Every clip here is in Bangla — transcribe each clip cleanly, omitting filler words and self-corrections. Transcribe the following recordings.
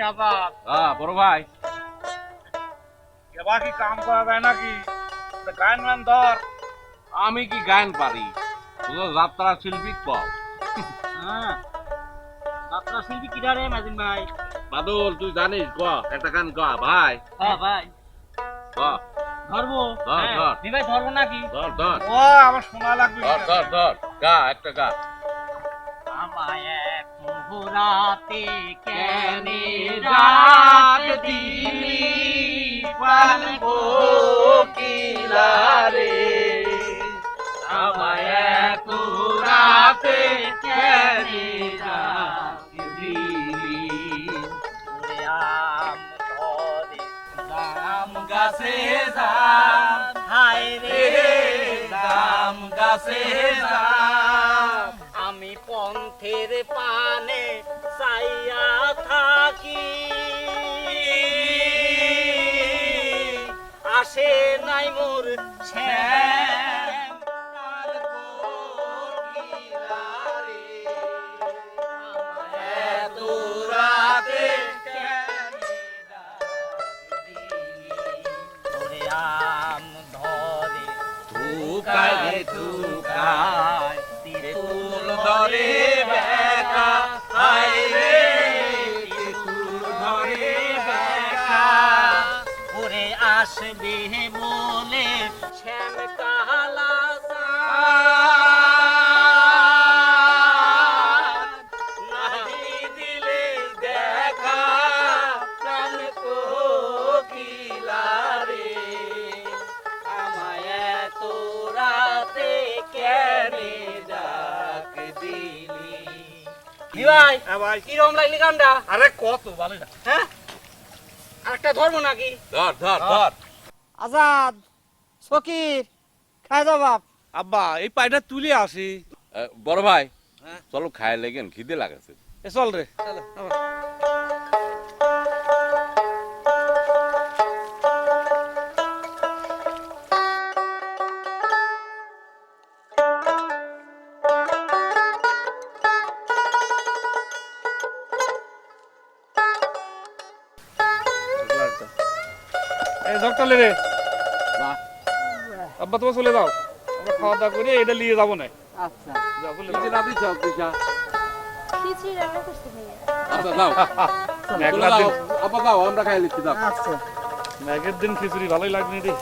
আজাদ। বড় ভাই এবার কি কাম করা যায় নাকি? গান মান ধর। আমি কি গান পারি? তোর যাত্রা শিল্পী কও। হ্যাঁ, যাত্রা শিল্পী কিরা রে মাজিন ভাই? বাদল তুই জানিস ক একটা গান ক ভাই। হ্যাঁ ভাই, ক ধরবো। ধর ধর ভাই ধরবো নাকি? ধর ধর ও আমার শোনা লাগবে। ধর ধর ধর গা একটা গা। আমায় এক মুহূর্তে কেনে রাত রাত দিলি দিলি প্রাণ প্রাণ কোকিলা রে, আমায় এক রাতে কেনে রাত দিলি। ওরে আম ধরে জাম গাছে জাম হায় রে জাম গাছে জাম, আমি পন্থের পানে চাইয়া থাকি, আসে নাই মোর শ্যাম প্রাণ কোকিলা রে, আমায় এত রাতে কেনে রাত দিলি। ওরে আম ধরে থুকায় রে থুকায়, তেঁতুল ধরে বেকা, হায় রে তেঁতুল ধরে বেকা। ওরে আসবে বলে শ্যাম কালা নাহি দিলে দেখা, প্রাণ কোকিলা রে, আমায় এত রাতে কেনে ডাক দিলি। কি ভাই, হ্যাঁ ভাই। কিরম লাগলি গানটা? আরে কত ভালো না। হ্যাঁ, আরেকটা ধরবো নাকি? ধর ধর ধর। আজাদ, ফকির, খাই দাও বাপ। আব্বা এই পায়টা তুলে আসি। বড় ভাই চলো খায় লেগেন, খিদে লাগাছে। এ চল রে। এই জগটালে রে। বাহ। আব্বা তুমি চলে যাও, আমরা খাওয়া দাওয়া করে এটা নিয়ে যাবো না। আচ্ছা, যাও, চলে কি যে যাও। রাতে চাও দিশা? খিচুড়ি রান্না করতে ভাইয়া। আচ্ছা দাও, মেঘলার দিন, আপা দাও আমরা খাই লিখছি দাও। আচ্ছা। মেঘের দিন খিচুড়ি ভালোই লাগবে রে।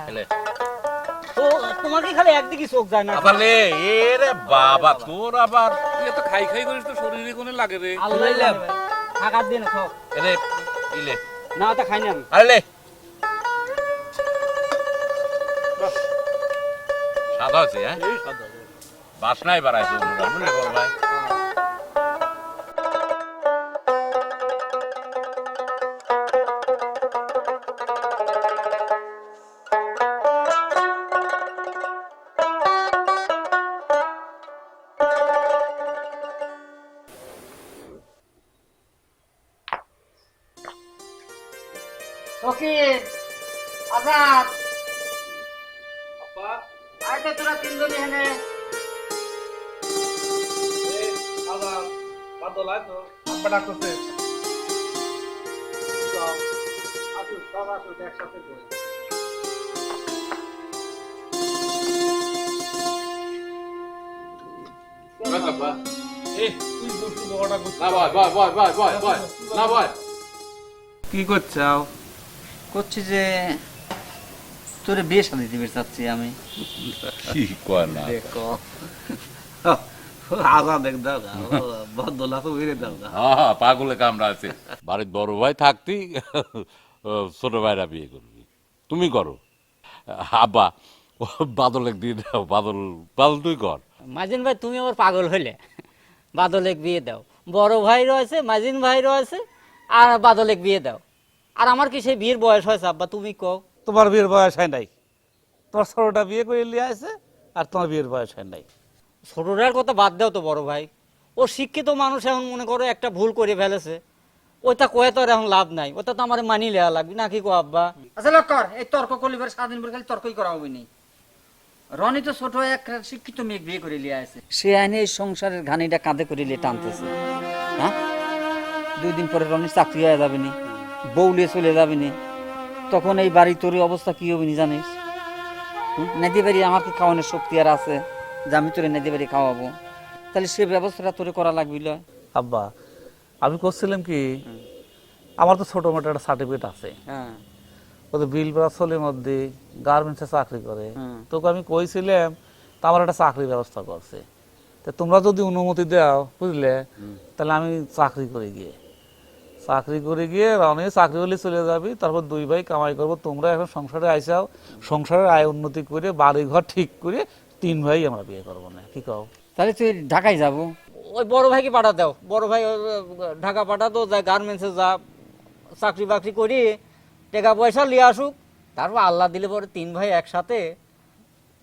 এলে। তো তোমার কি খালি একদিকে চোখ যায় না? আবালে এ রে বাবা তোর আবার তুই এত খাই খাই করিস তো শরীরে কোনে লাগে রে। আল্লাহ থাকার দিন খাও এলে ইলে না, তা খাই না আমি। আরে সাদা আছে হ্যাঁ, এই সাদা। বাসনাই বাড়াইছে বুঝলে বড় ভাই। ফকির, আজাদ, আব্বা আইতে তোরা তিনজনই এখানে। এই আবার বাদল আয় তো আব্বা ডাকতেছে। আসুন, সব আসুন একসাথে বই। এই তুই বসু বড়টা করছিস। না ভয় ভয় ভয় ভয় ভয় ভয় না ভয়। কি করছাও? করছি যে তোরে বিয়ে শাদি দিবে চাচ্ছি আমি। কি কয় না দেখো আজা দেখ দাও বদলা তো বেরে দাও। হ্যাঁ পাগলে কামড়া আছে। বাড়ির বড় ভাই থাকতি ছোট ভাইরা বিয়ে করবি, তুমি করো। আব্বা বাদল দিয়ে দাও, বাদল বাদল তুই কর। মাজিন ভাই তুমি আবার পাগল হইলে, বাদলেক বিয়ে দাও। বড় ভাইরও আছে, মাজিন ভাইরও আছে, আর বাদলেক বিয়ে দাও। আর আমার কি সেই বিয়ের বয়স হয়েছে আব্বা? তুমি কও। তোমার বিয়ের বয়স হয় নাই, তোমার ছোটটা বিয়ে করে নিয়ে আসে আর তোমার বিয়ের বয়স হয় নাই। ছোটটার কথা বাদ দাও তো বড় ভাই, ও শিক্ষিত মানুষ, এখন মনে করো একটা ভুল করে ফেলেছে, ওইটা কয়ে তো আর এখন লাভ নাই, ওটা তো আমার মানি লেওয়া লাগবে নাকি কো আব্বা? আচ্ছা লোক কর, এই তর্ক করলি পরে সারাদিন পরে খালি তর্কই করা হবে নি। রনি তো ছোট একটা শিক্ষিত মেয়ে বিয়ে করে লিয়ে আছে, সে আইনে এই সংসারের ঘানিটা কাঁধে করে লিয়ে টানতেছে। হ্যাঁ, 2 দিন পরে রনির চাকরি হয়ে যাবে নি, বউলিয়ে চলে যাবে নি, তখন এই বাড়ি তোর অবস্থা কি হবে নি জানিস? নেদি বাড়ি আমার কি খাওয়ানোর শক্তি আর আছে যে আমি তোরে নেদি বাড়ি খাওয়াবো? তাহলে সে ব্যবস্থাটা তোরে করা লাগবে। আব্বা আমি করছিলাম কি, আমার তো ছোট মোটো একটা সার্টিফিকেট আছে, হ্যাঁ ওদের বিল ব্রাসলের মধ্যে গার্মেন্টসে চাকরি করে, তোকে আমি কইছিলাম তা আমার একটা চাকরির ব্যবস্থা করছে, তা তোমরা যদি অনুমতি দাও বুঝলে, তাহলে আমি চাকরি করে গিয়ে রনি চাকরি হলে চলে যাবি, তারপর 2 ভাই কামাই করবো, তোমরা এখন সংসারে আইসাও, সংসারের আয় উন্নতি করে বাড়ি ঘর ঠিক করে 3 ভাই আমরা বিয়ে করবো না, কি কও? তাহলে তুই ঢাকায় যাবো? ওই বড় ভাইকে পাঠা দাও, বড় ভাই ঢাকা পাঠা তো, যা গার্মেন্টসে যা চাকরি বাকরি করি, টাকা পয়সা নিয়ে আসুক, তারপর আল্লাহ দিলে পরে 3 ভাই একসাথে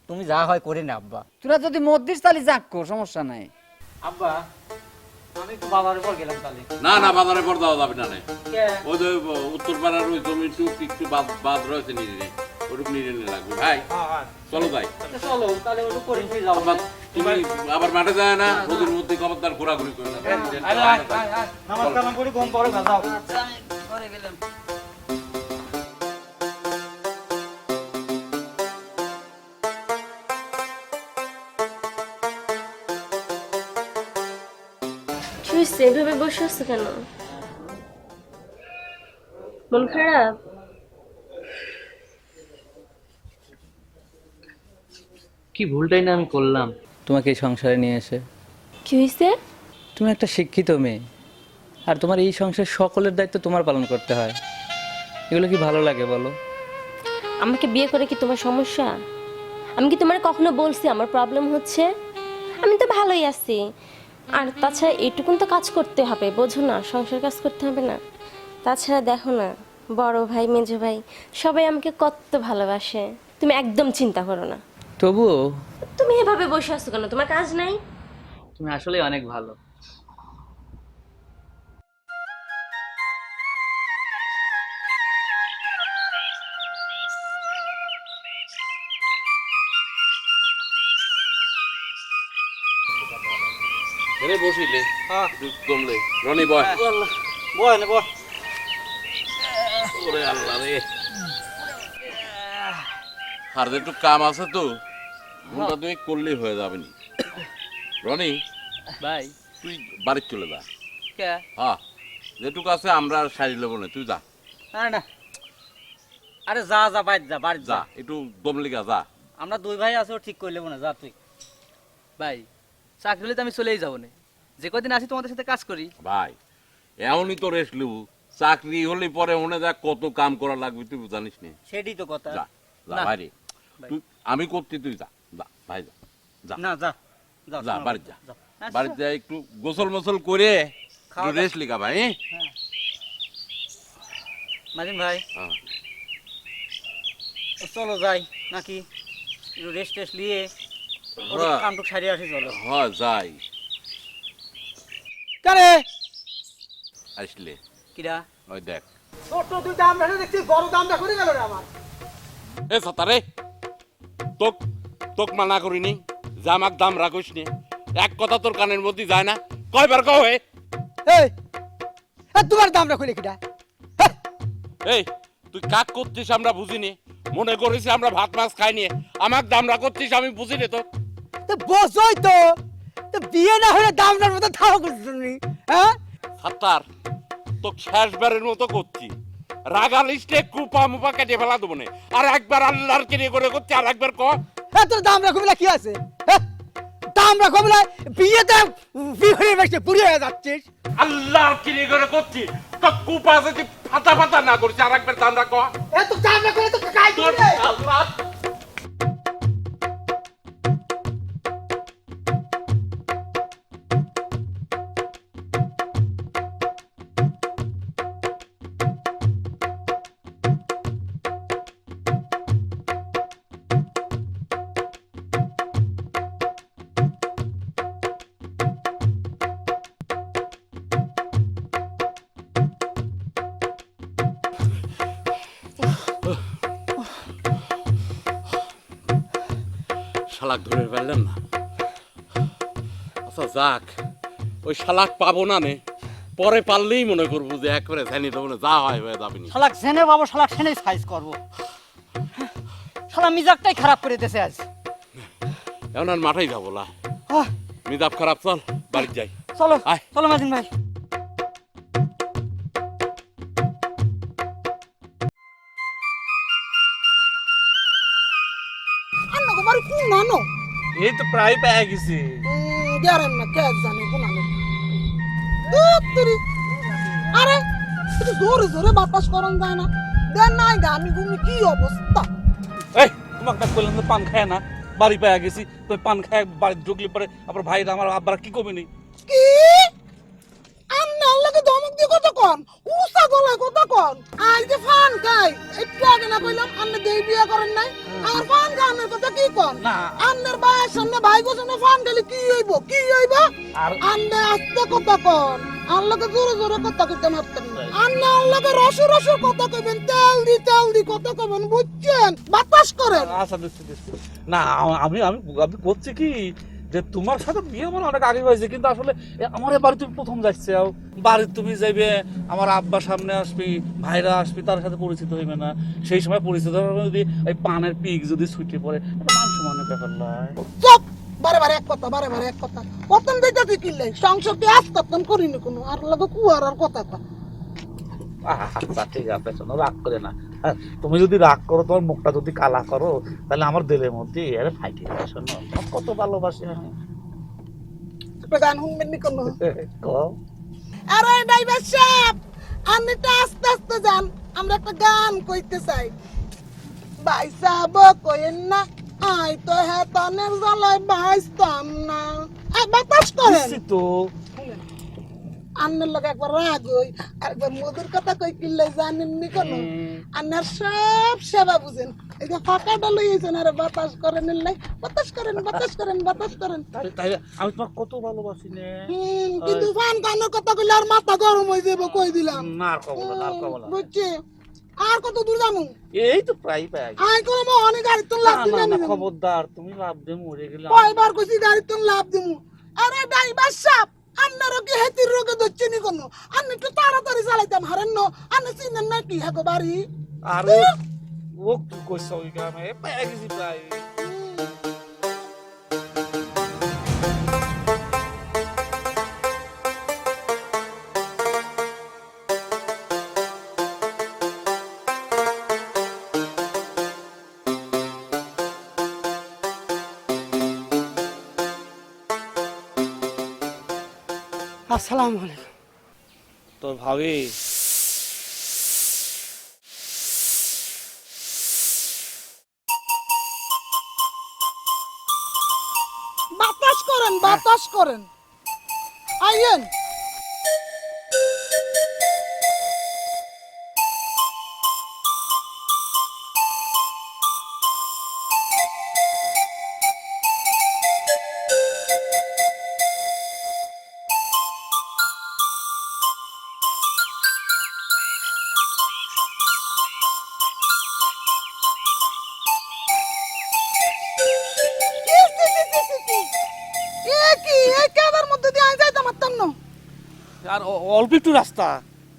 তুমি যা হয় করে নে আব্বা। তোরা যদি মত দিস তাহলে যাক, সমস্যা নাই। আব্বা আমি একটু বাজারের পর গেলাম তাহলে। না না, বাজারে পর যাওয়া যাবে না রে। কে? ওই যে উত্তর পাড়ার ওই জমি একটু বাদ রয়েছে নিয়ে ওটুকু নিয়ে লাগবে ভাই। চলো যাই। চলো তাহলে ওটু করে ফিরে যাবো। তুমি আবার মাঠে যায় না, ওদের মধ্যে খবরদার ঘোরাঘুরি করে না। নামাজ কালাম করি, ঘুম পরে যাও। আচ্ছা আমি ঘরে গেলাম। কি হয়েছে, এভাবে বসে আছো কেন? মন খারাপ? কি ভুলটাই না আমি করলাম তোমাকে এই সংসারে নিয়ে এসে। কি হয়েছে? তুমি একটা শিক্ষিত মেয়ে, আর তোমার এই সংসার সকলের দায়িত্ব তোমার পালন করতে হয়। এগুলো কি ভালো লাগে বলো? আমাকে বিয়ে করে কি তোমার সমস্যা? আমি কি তোমার কখনো বলছি আমার প্রবলেম হচ্ছে? আমি তো ভালোই আছি। আর তাছাড়া এইটুকুন তো কাজ করতে হবে, বোঝো না? সংসার কাজ করতে হবে না? তাছাড়া দেখো না, বড় ভাই মেজো ভাই সবাই আমাকে কত ভালোবাসে, তুমি একদম চিন্তা করো না। তবুও তুমি এভাবে বসে আছো কেন? তোমার কাজ নাই? তুমি আসলে অনেক ভালো। বসিলে জমলে রনি বয়। বয় না বয়। ওরে আল্লাহ রে, আর একটু কাম আছে তো, ওটা তুমি করলেই হয়ে যাবে নি। রনি ভাই তুই বাড়ি চলে যা। কে? হ্যাঁ, যেটুকু আছে আমরা আর সারি নেবো না, তুই যা। না না, আরে যা যা বাইর যা, বাড়ি যা যা। একটু দমলিগা যা। আমরা 2 ভাই আছো, ঠিক করে নেবো না, যা তুই। ভাই চাকরি হলে তো আমি চলেই যাবো না, যে কদিন আসি তোমাদের সাথে কাজ করি। ভাই এমনই তো রেস্ট নেবো, চাকরি হলে পরে মনে যা কত কাম করা লাগবে তুই জানিস নি। সেটাই তো কথা। যা যা না। বাইরে, তুই আমি করছি, তুই যা যা ভাই যা যা না যা যা শোনো, বাড়ি যা। আচ্ছা। বাড়িতে যা একটু গোসল মোসল করে খাওয়া দাওয়া। রেস্ট লিখা ভাই। মাজিন ভাই হ্যাঁ। চলো যাই নাকি, একটু রেস্ট টেস্ট নিয়ে হ্যাঁ। কামটুক সারিয়ে আসি, চলো। হ্যাঁ যাই। কারে আসলে কিরা? ওই দেখ ছোট দুই দাম রেখে দেখছি বড় দামটা করে গেল রে আমার। এ সাতারে, তোক তোক মানা করিনি যে আমাক দাম রাখিস নি, এক কথা তোর কানের মধ্যে যায় না, কয়বার কও হে? এই তোমার দাম রাখো কিটা? এই তুই কাক করছিস আমরা বুঝিনি, মনে করিস আমরা ভাত মাছ খাইনি, আমাক দাম রাখছিস আমি বুঝিনি তো। তো বসই তো, তো বিয়ে না হলে দামটার মতো থাও করছিস তুমি, হ্যাঁ? সাত্তার তোক শেষবারের মতো করছি, রাগা লিস্টে কুপা মুপা কেটে ফেলা দেবো না, আর একবার আল্লাহর কিনে করে করছি, আর একবার ক। হ্যাঁ তোর দাম রাখো বলে কি আছে? হ্যাঁ দাম রাখো বলে বিয়েতে বিয়ে বেশি বুড়ি হয়ে যাচ্ছিস। আল্লাহর কিনে করে করছি, তো কুপা যদি ফাটা ফাটা না করছি, আর একবার দাম রাখ। এত দাম রাখো তো কাই তোর দিবে? আল্লাহ শালাক ধরে ফেললেন না। আচ্ছা যাক, ওই শালাক পাবো না নে, পরে পারলেই মনে করবো যে একবারে জানি দেবো না, যা হয় হয়ে যাবে নি। শালাক জেনে বাবু, শালাক সেনেই সাইজ করবো। শালা মিজাজটাই খারাপ করে দিতেছে আজ। এখন আর মাঠেই যাবো না, আহ, মিজাব খারাপ, চল বাড়ি যাই। চলো আয়। চলো মাজিন ভাই। আন্না গো বাড়ি কোন নানো এই তো প্রায় পেয়ে গেছি। গেরেন না কে জানে কোন নানো তুই আরে একটু জোরে জোরে বাতাস করন যায় না দেন নাই গামি ঘুমি কি অবস্থা এই তোমাকে না বললাম তো পান খায় না, বাড়ি পেয়ে গেছি। তো পান খায় বাড়ি ঢুকলে পরে আবার ভাইরা আমার আব্বারা কি করবে নি? কি আন্না আল্লাহকে ধমক দিয়ে কত কোন উসা গলায় কত কোন আই যে ফান খাই একটু আগে না কইলাম আন্না দেই বিয়া করেন নাই আর ফান খানের কথা কি কোন না। আন্নার ভাইয়ের সামনে ভাই গো সামনে ফান খেলে কি হইব আর আন্না আস্তে কথা কোন আল্লাহকে জোরে জোরে কথা কইতে মারতেন না আন্না আল্লাহকে রসু রসু কথা কইবেন তেল দি কথা কইবেন বুঝছেন বাতাস করেন আচ্ছা দিচ্ছি দিচ্ছি। না আমি আমি আমি করছি কি যে তোমার সাথে বিয়ে আমার অনেক আগে হয়েছে, কিন্তু আসলে আমার বাড়ি তুমি প্রথম যাচ্ছে, বাড়ি তুমি যাইবে, আমার আব্বা সামনে আসবি, ভাইরা আসবি, তার সাথে পরিচিত হইবে না। সেই সময় পরিচিত হবে যদি এই পানের পিক যদি ছুটে পড়ে, মান সম্মানের ব্যাপার নয়। চুপ বারে এক কথা কতন বেটা তুই কিনলে সংসারকে আজ কতন করিনি কোনো আর লাগে কুয়ার আর কথা কয় আচ্ছা ঠিক আছে, শোনো রাগ করে না। তুমি যদি রাগ করো, তোমার মুখটা যদি কালা করো, তাহলে আমার দিলের মধ্যে আরে ফাইটে যায়। শোনো তোমার কত ভালোবাসি আমি। একটা গান শুনবেন নি কোনো কও। আরে ড্রাইভার সাহেব আপনি আস্তে আস্তে যান, আমরা একটা গান কইতে চাই। ভাই সাহেব কইেন না আই তো হ্যাঁ তনের জ্বালায় বাইস্তাম না বাতাস করেন দিচ্ছি তো। আন্নার লগে একবার রাগ হই আর একবার মধুর কথা কই কিনলে জানেন নি কোনো আন্নার সব সেবা বুঝেন। এই যে ফাঁকাটা লইয়েছেন আরে বাতাস করেন নাই বাতাস করেন তাই আমি তোমার কত ভালোবাসি নে। কিন্তু ফান কানোর কথা কইলে আর মাথা গরম হয়ে যাবো কই দিলাম না আর কব না, আর কব না। বুঝছি আর কত দূর যাবো এই তো প্রায় পেয়ে গেছি। আই করব অনেক গাড়ি তো লাভ দিন না, খবরদার, তুমি লাভ দিয়ে মরে গেলে কয়বার কইছি গাড়ি তো লাভ দিমু। আরে ড্রাইভার সাহেব আন্নারও কি হেতির রোগে ধরছে নি কোনো আন্না একটু তাড়াতাড়ি চালাইতাম হারেন ন আন্না চিনেন না কি হাগো বাড়ি আরে ও কি কইছ ওই গ্রামে পেয়ে গেছি প্রায়। আসসালামু আলাইকুম তো ভাবি বাতাস করেন আইয়েন আর অল্প একটু রাস্তা।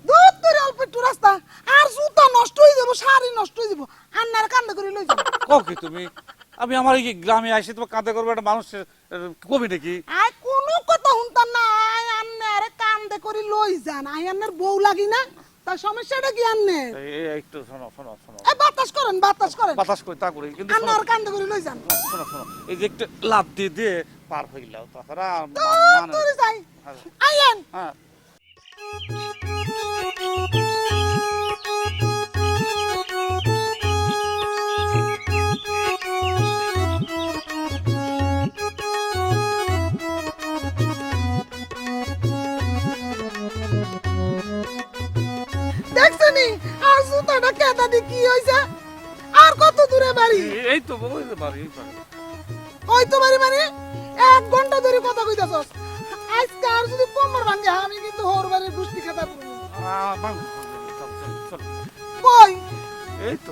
দুধ ধরে অল্প একটু রাস্তা আর জুতা নষ্ট হয়ে যাবো শাড়ি নষ্ট হয়ে যাবো আন্নার কান্দে করে লই যাবো কও কি তুমি? আমি আমার এই গ্রামে আসি তোমার কাঁদে করবো একটা মানুষ কবি নাকি? আই কোনো কথা শুনতাম না আই আন্নার কান্দে করে লই যান আই আন্নার বউ লাগি না তার সমস্যাটা কি আন্নে একটু শোনো শোনো শোনো, এ বাতাস করেন বাতাস করি তা করি, কিন্তু শোনো, আন্নার কান্দে করে লই যান শোনো শোনো, এই যে একটু লাভ দিয়ে দিয়ে পার হয়ে গেল, তাছাড়া তুই যাই আইয়েন হ্যাঁ। দেখছনি আর জুতাটা কেদা দি কি হইছে আর কত দূরে বাড়ি এই তো বলতে পারি ওই তো বাড়ি মানে 1 ঘন্টা ধরে কথা কইতাছস আজকে আর যদি কোমর ভাঙে আমি কিন্তু হোর বাড়ির গুষ্টি খেতা করব কই এই তো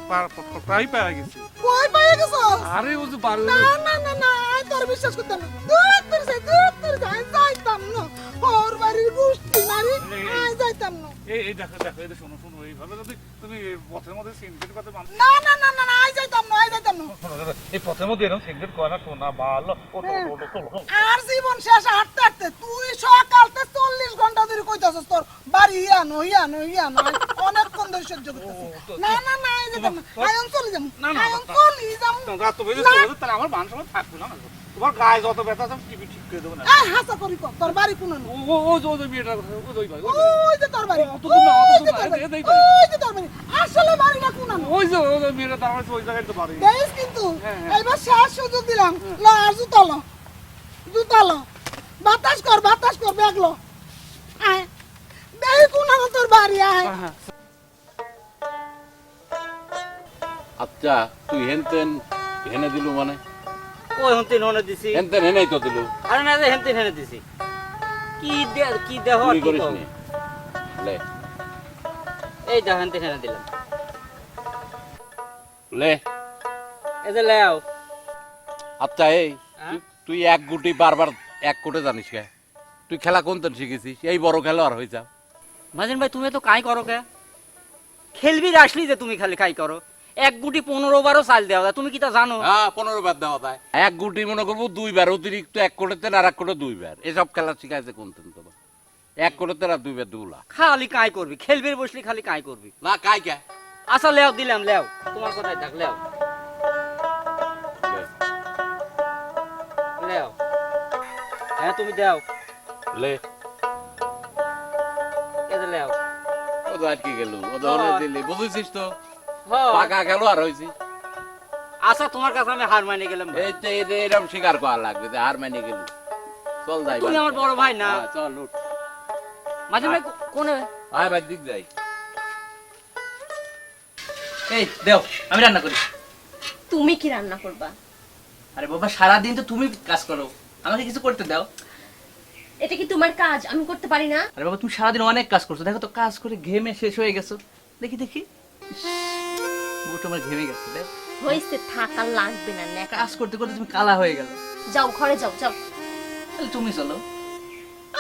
প্রায় পেয়ে গেছি। কই পাইয়া গেছস? আরে ও যে বাড়ি না না না না আই তোর বিশ্বাস করতাম না। দূর তোর যাই যাইতাম না। ওর বাড়ির গুষ্টি মারি আই যাইতাম না। এই দেখো দেখো এই শোনো শোনো এইভাবে যদি তুমি পথের মধ্যে সিনকেট কথা মানো না না না না না আই যাইতাম না আই যাইতাম না। এই পথের মধ্যে এরকম সিনকেট করে না শোনা ভালো আর জীবন শেষ হাঁটতে হাঁটতে তুই সকালতে 40 ঘন্টা ধরে কইতাছস তোর বাড়ি ইয়ানো অনেকক্ষণ ধরে সহ্য করতেছি। না না না আই যাইতাম না। আয়ন চলে যাম। আয়ন চলে যাম। রাত তো বেজে চলে তাহলে আমার মান সময় থাকবে না তোমার গায়ে যত ব্যথা আছে টিভি ঠিক করে দেবো না এই হাসা করি কর তোর বাড়ি কোন না? ও বিয়েটা ওই ভাই ওই যে তোর বাড়ি। অত দূর না, অত ওই যে দূর না, তোর বাড়ি। এই বাড়ি। ওই যে তোর বাড়ি। আসলে বাড়ি না কোন না? ওই যে বিয়েটা তার ওই জায়গায় তো বাড়ি দেখিস কিন্তু হ্যাঁ। এইবার শেষ সুযোগ দিলাম। ল আর জুতা লো বাতাস কর ব্যাগ লো আয় দেখি কোন না তোর বাড়ি আয়। আচ্ছা তুই হেনতেন হেনে দিলু মানে ওই হন্তিন হনে দিছি হেনতেন হেনেই তো দিলু আরে না যে হেনতিন হেনে দিছি কি দেহ আর চুরি কি করিস কও? নি লে এই দেহ হেনতিন হেনে দিলাম লে এই যে লেও আচ্ছা এই তুই এক গুটি বারবার এক কোটে জানিস কে তুই খেলা কোনতেন শিখেছিস এই বড় খেলোয়াড় হয়ে যাও মাজিন ভাই তুমি তো কাই করো কে খেলবি আসলি যে তুমি খালি কাই করো এক গুটি 15 বারও চাল দেওয়া যায়, তুমি কি তা জানো? হ্যাঁ 15 বার দেওয়া যায় এক গুটি মনে করবো 2 বার অতিরিক্ত এক কোটেতেন আর এক কোটে 2 বার এসব খেলা শিখাইছে কোনতেন তোমার এক কোটেতেন আর 2 বার 2 লাখ খালি কাই করবি খেলবি বসলি খালি কাই করবি না কাই কে আচ্ছা লেও দিলাম লেও তোমার কথাই থাক লেও লেও হ্যাঁ তুমি দাও লে এই যে লেও ও তো আটকে গেল ও ধরে দিলি বুঝেছিস তো হ্যাঁ পাকা খেলোয়াড় হয়েছি আচ্ছা তোমার কাছে আমি হার মানিয়ে গেলাম ভাই। এই তো এরকম শিকার করা লাগবে যে হার মেনে গেল চল যাই তুমি আমার বড় ভাই না হ্যাঁ, চল উঠ মাঝে ভাই কোনে আয় ভাই দিক যাই এই দেও আমি রান্না করি। তুমি কি রান্না করবা? আরে বাবা সারাদিন তো তুমি কাজ করো, আমাকে কিছু করতে দাও। এটা কি তোমার কাজ আমি করতে পারি না? আরে বাবা তুমি সারাদিন অনেক কাজ করছো, দেখো তো কাজ করে ঘেমে শেষ হয়ে গেছো। দেখি দেখি বুট আমার ঘেমে গেছে। দেখ হইছে থাকা লাগবে না নেকা কাজ করতে করতে তুমি কালা হয়ে গেল। যাও ঘরে যাও যাও। তাহলে তুমি চলো।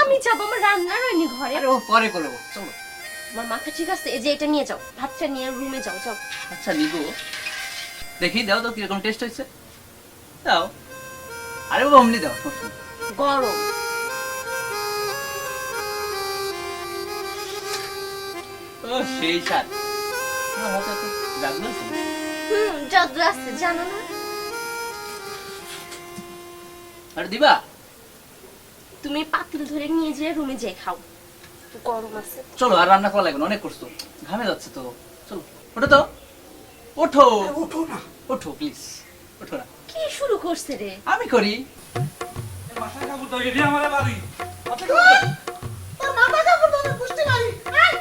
আমি যাব আমার রান্না হয়নি ঘরে। আরে ও পরে করবো, চলো। আমার মাথা ঠিক আছে, এই যে এটা নিয়ে যাও, ভাতটা নিয়ে রুমে যাও যাও। আচ্ছা নিবো, দেখি দাও তো কিরকম টেস্ট হয়েছে, দাও। আরে বাবা অমনি দাও, গরম ও সেই স্বাদ। তোমার হাতে তো জাদু আছে। জাদু আছে জানো না? আর দিবা? তুমি পাতিল ধরে নিয়ে যেয়ে রুমে যেয়ে খাও, গরম আছে। চলো আর রান্না করা লাগবে না, অনেক করছো, ঘামে যাচ্ছে তো। চলো ওঠো তো, ওঠো ওঠো না, ওঠো প্লিজ, ওঠো না। কি শুরু করছে রে? আমি করি। বাসায় খাবো তো এটি আমার বাড়ি তোর মাথা কাপড় ধরে কুষ্টি মারি আয়।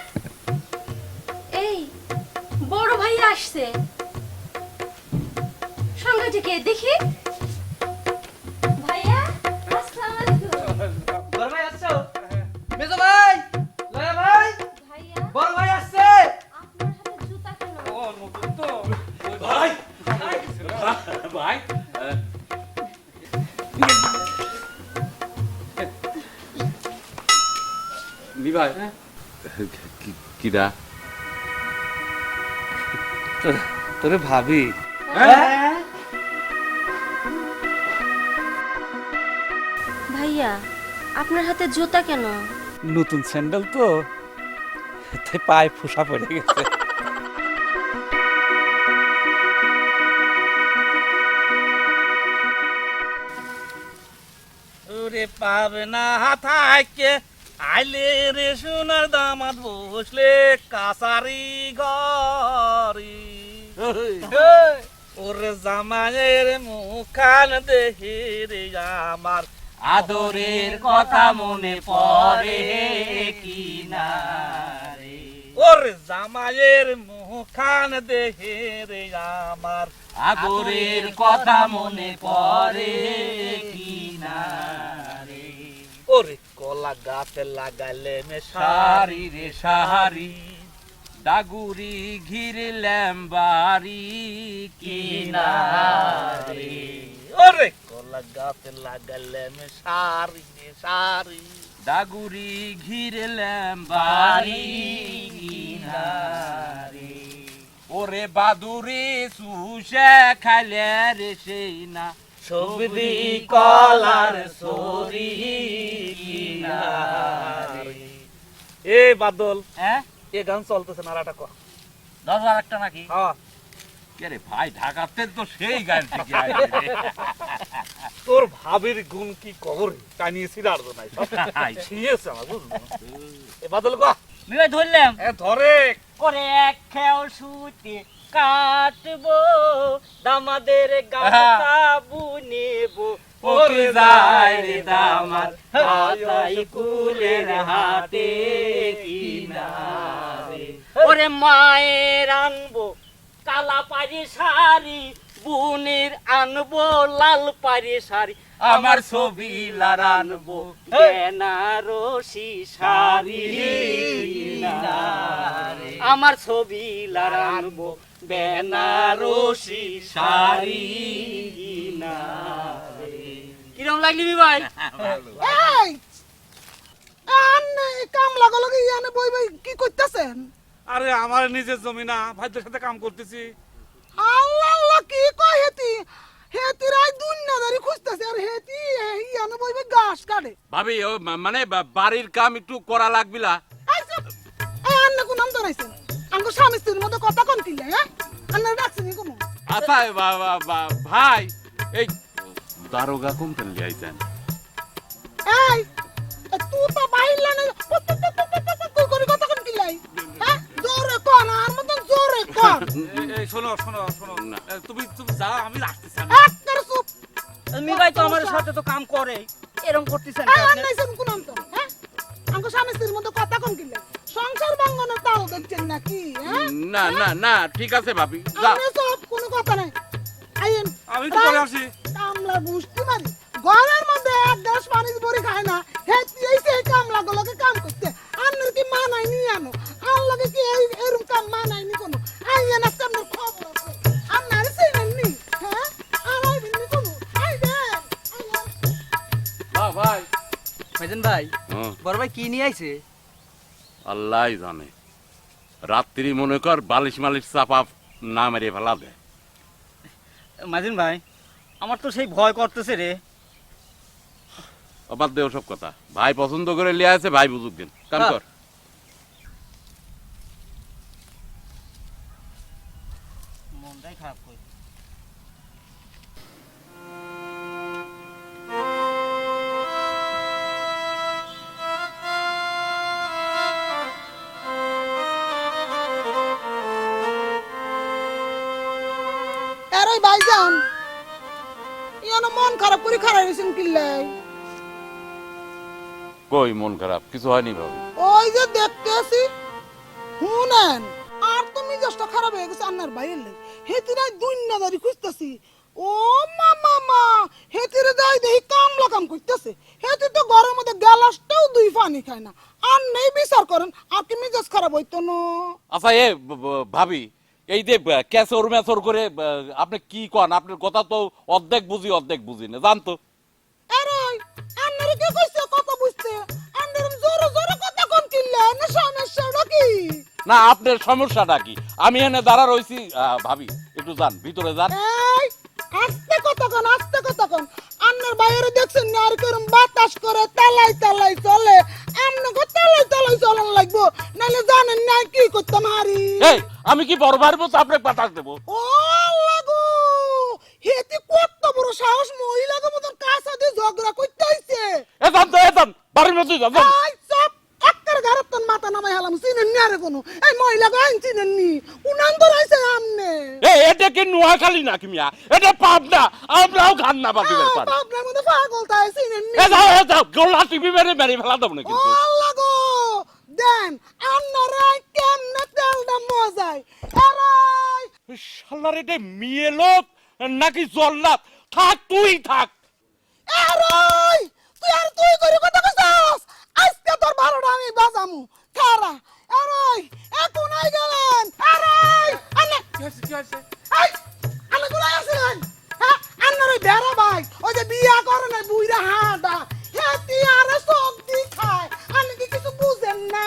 এই বড় ভাই আসছে, সঙ্গে থেকে দেখি। ভাইয়া আসসালামু আলাইকুম। বড় ভাই আসছো? মেজো ভাই, লয়া ভাই, ভাইয়া বড় ভাই আসছে। আপনার হাতে জুতা কেন? ও নতুন তো ভাই ভাই নি ভাই কিরা তোরে ভাবি ভাইয়া আপনার হাতে জুতা কেন? নতুন স্যান্ডেল তো, তাই পায়ে ফোসা পড়ে গেছে। ওরে পাবে না হাতাইকে আইলে রে সোনার দামাত বসলে কাসারি ঘরি ওরে জামাইয়ের মুখান দেখে রে আমার আদরের কথা মনে পড়ে কি না রে। ওরে জামাইয়ের মুখান দেখে রে আমার আদরের কথা মনে পড়ে কি না রে। ওরে কলা গাছে লাগাইলে মে সারি রে সারি, ডাগুরি ঘিরলাম বাড়ি কিনারে। ওরে কলা গাছে লাগালাম সারি সারি, ডাগুরি ঘিরলাম বাড়ি কিনারে। ওরে বাদুরে সুশে খাইলে রে সেই না সবজি কলার সরি কিনারে। এ বাদল, হ্যাঁ এ গান চলতেছে না, আরেকটা কর। 10,000 একটা নাকি? হ্যাঁ, কে রে ভাই, ঢাকাতে তো সেই গান শিখে আইছে রে। তোর ভাবির গুণ কি কবর টানিয়ে ছিড়ার জন্য শিয়েছে আমার, বুঝলো? এ বাদল গো, মিবাই ধরলাম। এ ধরে করে এক খেও সুতে কাটবো, দামাদের গামছা বুনেবো, ওরে যায় রে দামার হাতাই কুলের হাতে কিনারে। ওরে মায়ের আনবো কালা পাড়ি শাড়ি, বুনের আনবো লাল পাড়ি শাড়ি, আমার ছবি লারানবো বেনারসি শাড়ি কিনারে। আমার ছবি লারানবো বেনারসি শাড়ি কিনারে। কিরম লাগলি ভাই? এই আন্নে কামলা গলো কি ইয়ানে বই বই কি করতেছেন? আরে আমার নিজের জমি না, ভাইদের সাথে কাম করতেছি। আল্লাহ আল্লাহ কি কয় হেতি, হেতি রাই দুনিয়াদারি খুঁজতেছে আর হেতি ইয়ানে বই বই গাছ কাটে। ভাবি ও মানে বাড়ির কাম একটু করা লাগবিলা। আন্নে কোন নাম ধরাইছেন? আঙ্গো স্বামী স্ত্রীর মধ্যে কথা কোন কিলে? হ্যাঁ আন্নে ডাকছেন কোন? আচ্ছা ভাই, এই দারোগা কোন তেল আইছেন? এই তুই তো বাইলা না তুই করে কথা কোন কিলাই? হ্যাঁ জোরে কোন আর মতন জোরে কোন। এই শোনো শোনো শোনো, এ, তুমি তুমি যাও, আমি আসতেছি। একটা চুপ। মিবাই তো আমার সাথে তো কাম করে, এরকম করতেছেন এই আন্নাইছেন কোন নাম তো? হ্যাঁ আঙ্গো স্বামী স্ত্রীর মধ্যে কথা কোন কিলে? সংসার ভাঙনের তাও দেখছেন নাকি? হ্যাঁ না না না, ঠিক আছে ভাবি, যা। আমরা সব কোনো কথা নাই। আইন আমি তো চলে আসি। কামলা বুঝতে পারি ঘরের মধ্যে এক গ্লাস পানি ভরে খায় না, হেতি এইছে এই কামলা গুলোকে কাম করতে। আন্নার কি মা নাই নি আনো? আল্লাহকে কি এরকম কাম মা নাই নি কোনো? আইন আজকে আপনার খবর আছে। আন্নার সেই নি, হ্যাঁ আর আইবেন নি কোনো? আইবেন ভাই ভাইজান ভাই, হুম, বড় ভাই কি নিয়ে আইছে? আল্লাহই জানে। রাত্রি মনে কর বালিশ মালিশ চাপা না মেরে ফেলা দেয়। মাজিন ভাই, আমার তো সেই ভয় করতেছে রে। অবাদ দেও সব কথা। ভাই পছন্দ করে লিয়ে আছে, ভাই বুঝুক দিন, কাম কর। মনটাই খারাপ করে। আর ওই ভাইজান ইয়ানো মন খারাপ করে খারাপ হইছেন কিল্লাই? কই মন খারাপ? কিছু হয়নি ভাবি। ওই যে দেখতে আসি শুনেন, আর তুমি জাস্ট খারাপ হয়ে গেছে আন্নার ভাইয়ের লাই। হেতি নাই দুনিয়াদারি খুঁজতেছি। ও মামা মা, হেতিরে যাই দেখি কামলা কাম করতেছে। হেতি তো ঘরের মধ্যে গ্যালাসটাও দুই পানি খায় না। আর নেই বিচার করেন, আর কি মিজাজ খারাপ হইতো না? আচ্ছা ভাবি, এই যে ক্যাচর ম্যাচর করে আপনি কি কন? আপনার কথা তো অর্ধেক বুঝি না, জানতো। আরে আন্নারে কি কইছে কথা বুঝতে? আন্নার জোরে জোরে কথা কোন কিল্লা না সমস্যাটা কি? না আপনার সমস্যাটা কি? আমি এনে দাঁড়া রইছি। ভাবি একটু যান, ভিতরে যান। এই আস্তে কথা কোন, আস্তে কথা কোন। আন্নার বাইরে দেখছেন না আর কেরম বাতাস করে তালাই তালাই চলে। আমনগো তালাই তালাই চলন লাগবো, নাহলে জানেন না কি করতাম হারি। এই আমি কি বড় ভাইয়ের মতো আপনাকে বাতাস দেবো? ও লাগো হেতি কত বড় সাহস, মহিলাকে মতন কাছে দিয়ে ঝগড়া করতে আইছে। এ যান বাড়ির মধ্যে যান। আই সব আক্কার গারতন মাথা নামাই হালাম, চিনেন নি আরে কোনো? এই মহিলাকে আইন চিনেন নি? উনান ধরাইছে আমনে। এটা কি নোয়াখালী নাকি মিয়া? এটা পাবনা, আমরাও খান না বাকি পান। আপনার মধ্যে পাগল তাই চিনেন নি? যাও গোলা টিভি মেরে ফেলা দেবো না কিন্তু। আল্লাহ গো দেন আপনারা কেমনে তেলটা মজায়। আরাই শালার এটা মেয়ে লোক নাকি জল্লাদ? থাক তুই থাক। আরাই তুই আর তুই করে কথা কইছস। আজকে তোর ভালোটা আমি বাজামু। খারা আরে এ কোনায় গেলেন? আরে আনে কি হয়েছে এই আনে কোনায় আছেন? হ্যাঁ আন্নার ওই বেড়া ভাই ওই যে বিয়া করে না বুইরা হাঁটা হেতি আরে সব দি খায় আনে কি কিছু বুঝেন না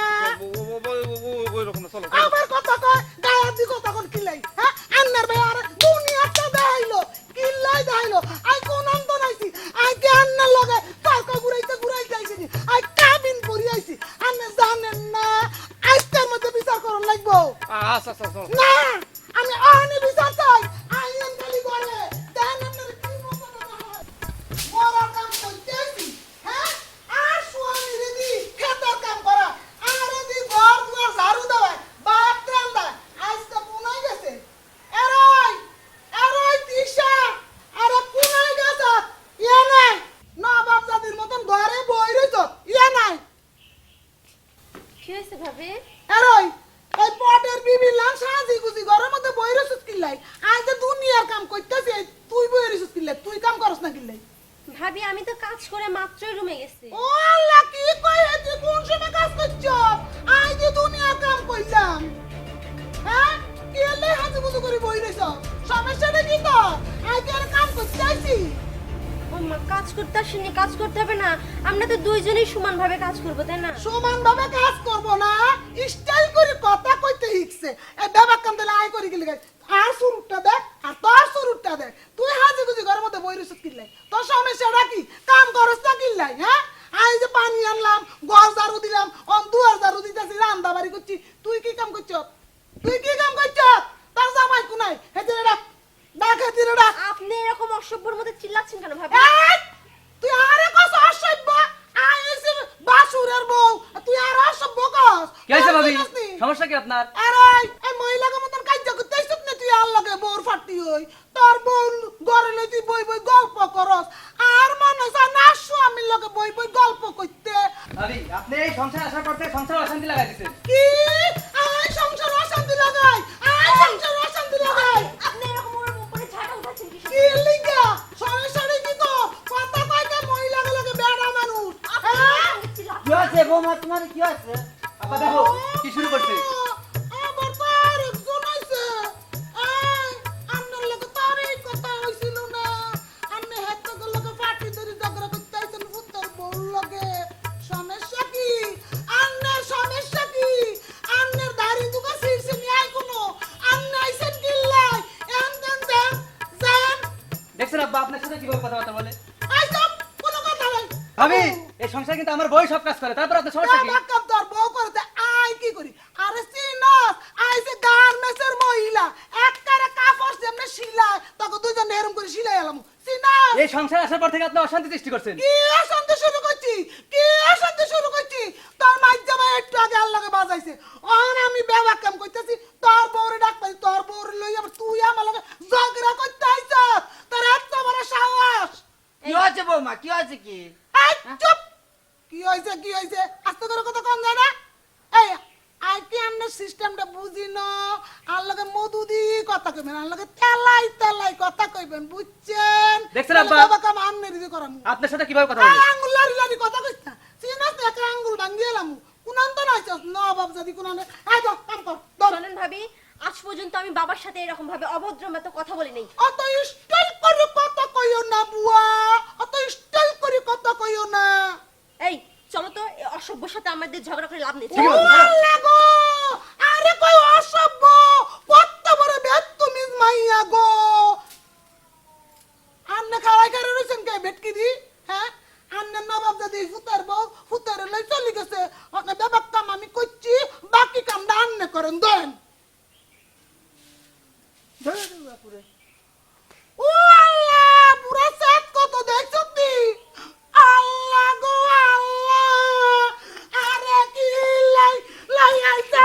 ওই রকম চলো আমার কথা কয় গায়ের দি কথা কোন কিলাই হ্যাঁ আন্নার ভাই আরে দুনিয়াটা দেখাইলো কিলাই দেখাইলো আই কোন আনন্দ নাইছি আই কে আন্নার লগে কালকা ঘুরাইতে আইছি আই কাবিন করি আইছি আন্নে জানেন না আজকের মধ্যে বিচার করন লাগবো আচ্ছা না আমি আনি বিচার চাই আইন খালি করে দেন আপনার কি মতো না হয় মরার কাম করতেছি হ্যাঁ আর স্বামী রেডি খেতার কাম করা আরে দি ঘর দুয়ার ঝাড়ু দেওয়ায় বাপ রান্দা আজকে কোনায় গেছে এরাই দিশা আরে কোনায় গেছে ইয়া নাই নবাব জাতির মতন ঘরে বই রইছ ইয়া নাই কি হয়েছে ভাবি? এরই এই পটের বিবি লান সাজি গুজি ঘরের মধ্যে বই রইছ কিল্লাই আজ যে দুনিয়ার কাম কইতাছে তুই বই রইছ কিল্লাই তুই কাম করছ না কিল্লাই ভাবি আমি তো কাজ করে মাত্রই রুমে গেছি। ও আল্লাহ কি কই তুই কোন সময় কাজ করছ আজ যে দুনিয়ার কাম কইলাম হ্যাঁ কি এলে হাজি গুজি করে বই রইছ সমস্যাটা কি তো আজ যে আর কাম করতেছি ও মা, কাজ করতে আসেনি, কাজ করতে হবে না, আমরা তো দুইজনেই সমানভাবে কাজ করবো তাই না? সমানভাবে কাজ করব না স্টাইল করে কথা কইতে শিখছে এই বাবা কাম দিলে আই করি গেলি আর শুরুটা দেখ আর তোর শুরুটা দেখ তুই হাজি গুজি ঘরের মধ্যে বই রইছিস কিল্লাই তোর সমস্যাটা কি কাম করছ না কিল্লাই হ্যাঁ আই যে পানি আনলাম ঘর ঝাড়ু দিলাম অন দুয়ার ঝাড়ু দিতেছি রান্না বাড়ি করছি তুই কি কাম করছ তোর জামাই কোনায় হেতে ডাক ডাক হেতে ডাক আপনি এরকম অসভ্যর মধ্যে চিল্লাচ্ছেন কেন ভাবি? এই তুই আরে কস অসভ্য আইছে বাসুরের বউ তুই আর অসভ্য কস কি হয়েছে ভাবি? সমস্যা কি আপনার? আরে এই মহিলাকে মতন কাজ করতে আইছত না তুই আর লগে বউর ফাটি হই তোর বউ ঘরে লই তুই বই বই গল্প করস আর মনে হয় না স্বামীর লগে বই বই গল্প করতে ভাবি আপনি এই সংসার আসার পর থেকে সংসার অশান্তি লাগাই দিচ্ছেন। কি আই সংসার অশান্তি লাগাই আই সংসার অশান্তি লাগাই আপনি এরকম ওর উপরে ঝাড়া উঠাচ্ছেন কিসের কি লিগা সমস্যাটা কি তো কথা কইতে মহিলাকে লগে বেড়া মানুষ হ্যাঁ কি হয়েছে বৌমা তোমার কি হয়েছে? আপা দেখো কি শুরু করছে। আবার তো আরেকজন আইছে। এই, আপনার লগে তো আর এই কথা হইছিল না। আপনি হেত্তকের লগে পাটি ধরে ঝগড়া করতে আইছেন পুত্তর বউর লগে। সমস্যা কি? আপনার সমস্যা কি? আপনার দাড়ি দুগা ছিঁড়ছে নি আই কোনো? আপনি আইছেন কিল্লাই? এন দেন দেন, যান। দেখছেন আব্বা আপনার সাথে কিভাবে কথাবার্তা বলে। আইসব, কোনো কথা নাই। ভাবি এই সংসার কিন্তু আমার বই সব কাজ করে, তারপর আপনার সমস্যা কি? বাক্কাপ তোর বউ করতে আই কি করি? আরে চিনস, আইছে গার্মেন্টসের মহিলা। একবারে কাপড় যেমনে সিলাই, তোকে দুইজন এরকম করে সিলাই এলাম। চিনস? এই সংসার আসার পর থেকে আপনি অশান্তি সৃষ্টি করছেন। কি অশান্তি শুরু করছি? কি অশান্তি শুরু করছি? তোর মাইজামা একটু আগে আল্লাহকে বাজাইছে। অহন আমি বেবা কাম করতেছি, তোর বউরে ডাক পাই, তোর বউরে লই আবার তুই আমার লগে ঝগড়া করতে আইছস। তোর এত বড় সাহস। কি হয়েছে বৌমা কি হয়েছে কি? এই চুপ! কি হইছে আস্তে করে কথা কম যায় না এই আই কি আমনে সিস্টেমটা বুঝি না আর লগে মধু দি কথা কইবেন আর লগে তেলাই কথা কইবেন বুঝছেন দেখছেন আব্বা? বাবা কাম আমনে দিতে করামু আপনার সাথে কিভাবে কথা বলে? আঙ্গুল লারি কথা কইছ না চিনাস না একটা আঙ্গুল ভাঙিয়ে এলাম কুনান তো নাইছস না বাপ যদি কুনান এই তো কাম কর ধর বলেন ভাবি, আজ পর্যন্ত আমি বাবার সাথে এরকম ভাবে অভদ্র মতো কথা বলি নাই। অত স্টাইল করে কথা কইও না বুয়া অত স্টাইল করে কথা কইও না এই চলো তো, এই অসভ্যর সাথে আমাদের ঝগড়া করে লাভ নেই। ঠিক আছে। আল্লাহ গো! আরে কই অসভ্য! কত বড় বেদতমিজ মাইয়া গো! আমনে খাড়াই খাড়াই রইছেন কে ভেটকি দি? হ্যাঁ? আমনে নবাব জাদি ফুতার বউ, ফুতারে লই চলি গেছে। ওকে বেবাক কাম আমি করছি, বাকি কামটা আন্নে করেন, দেন। ও আল্লাহ! পুরা সেট কত দেখছ তুই? আল্লাহ গো আল্লাহ! আরে কি লাই আইছে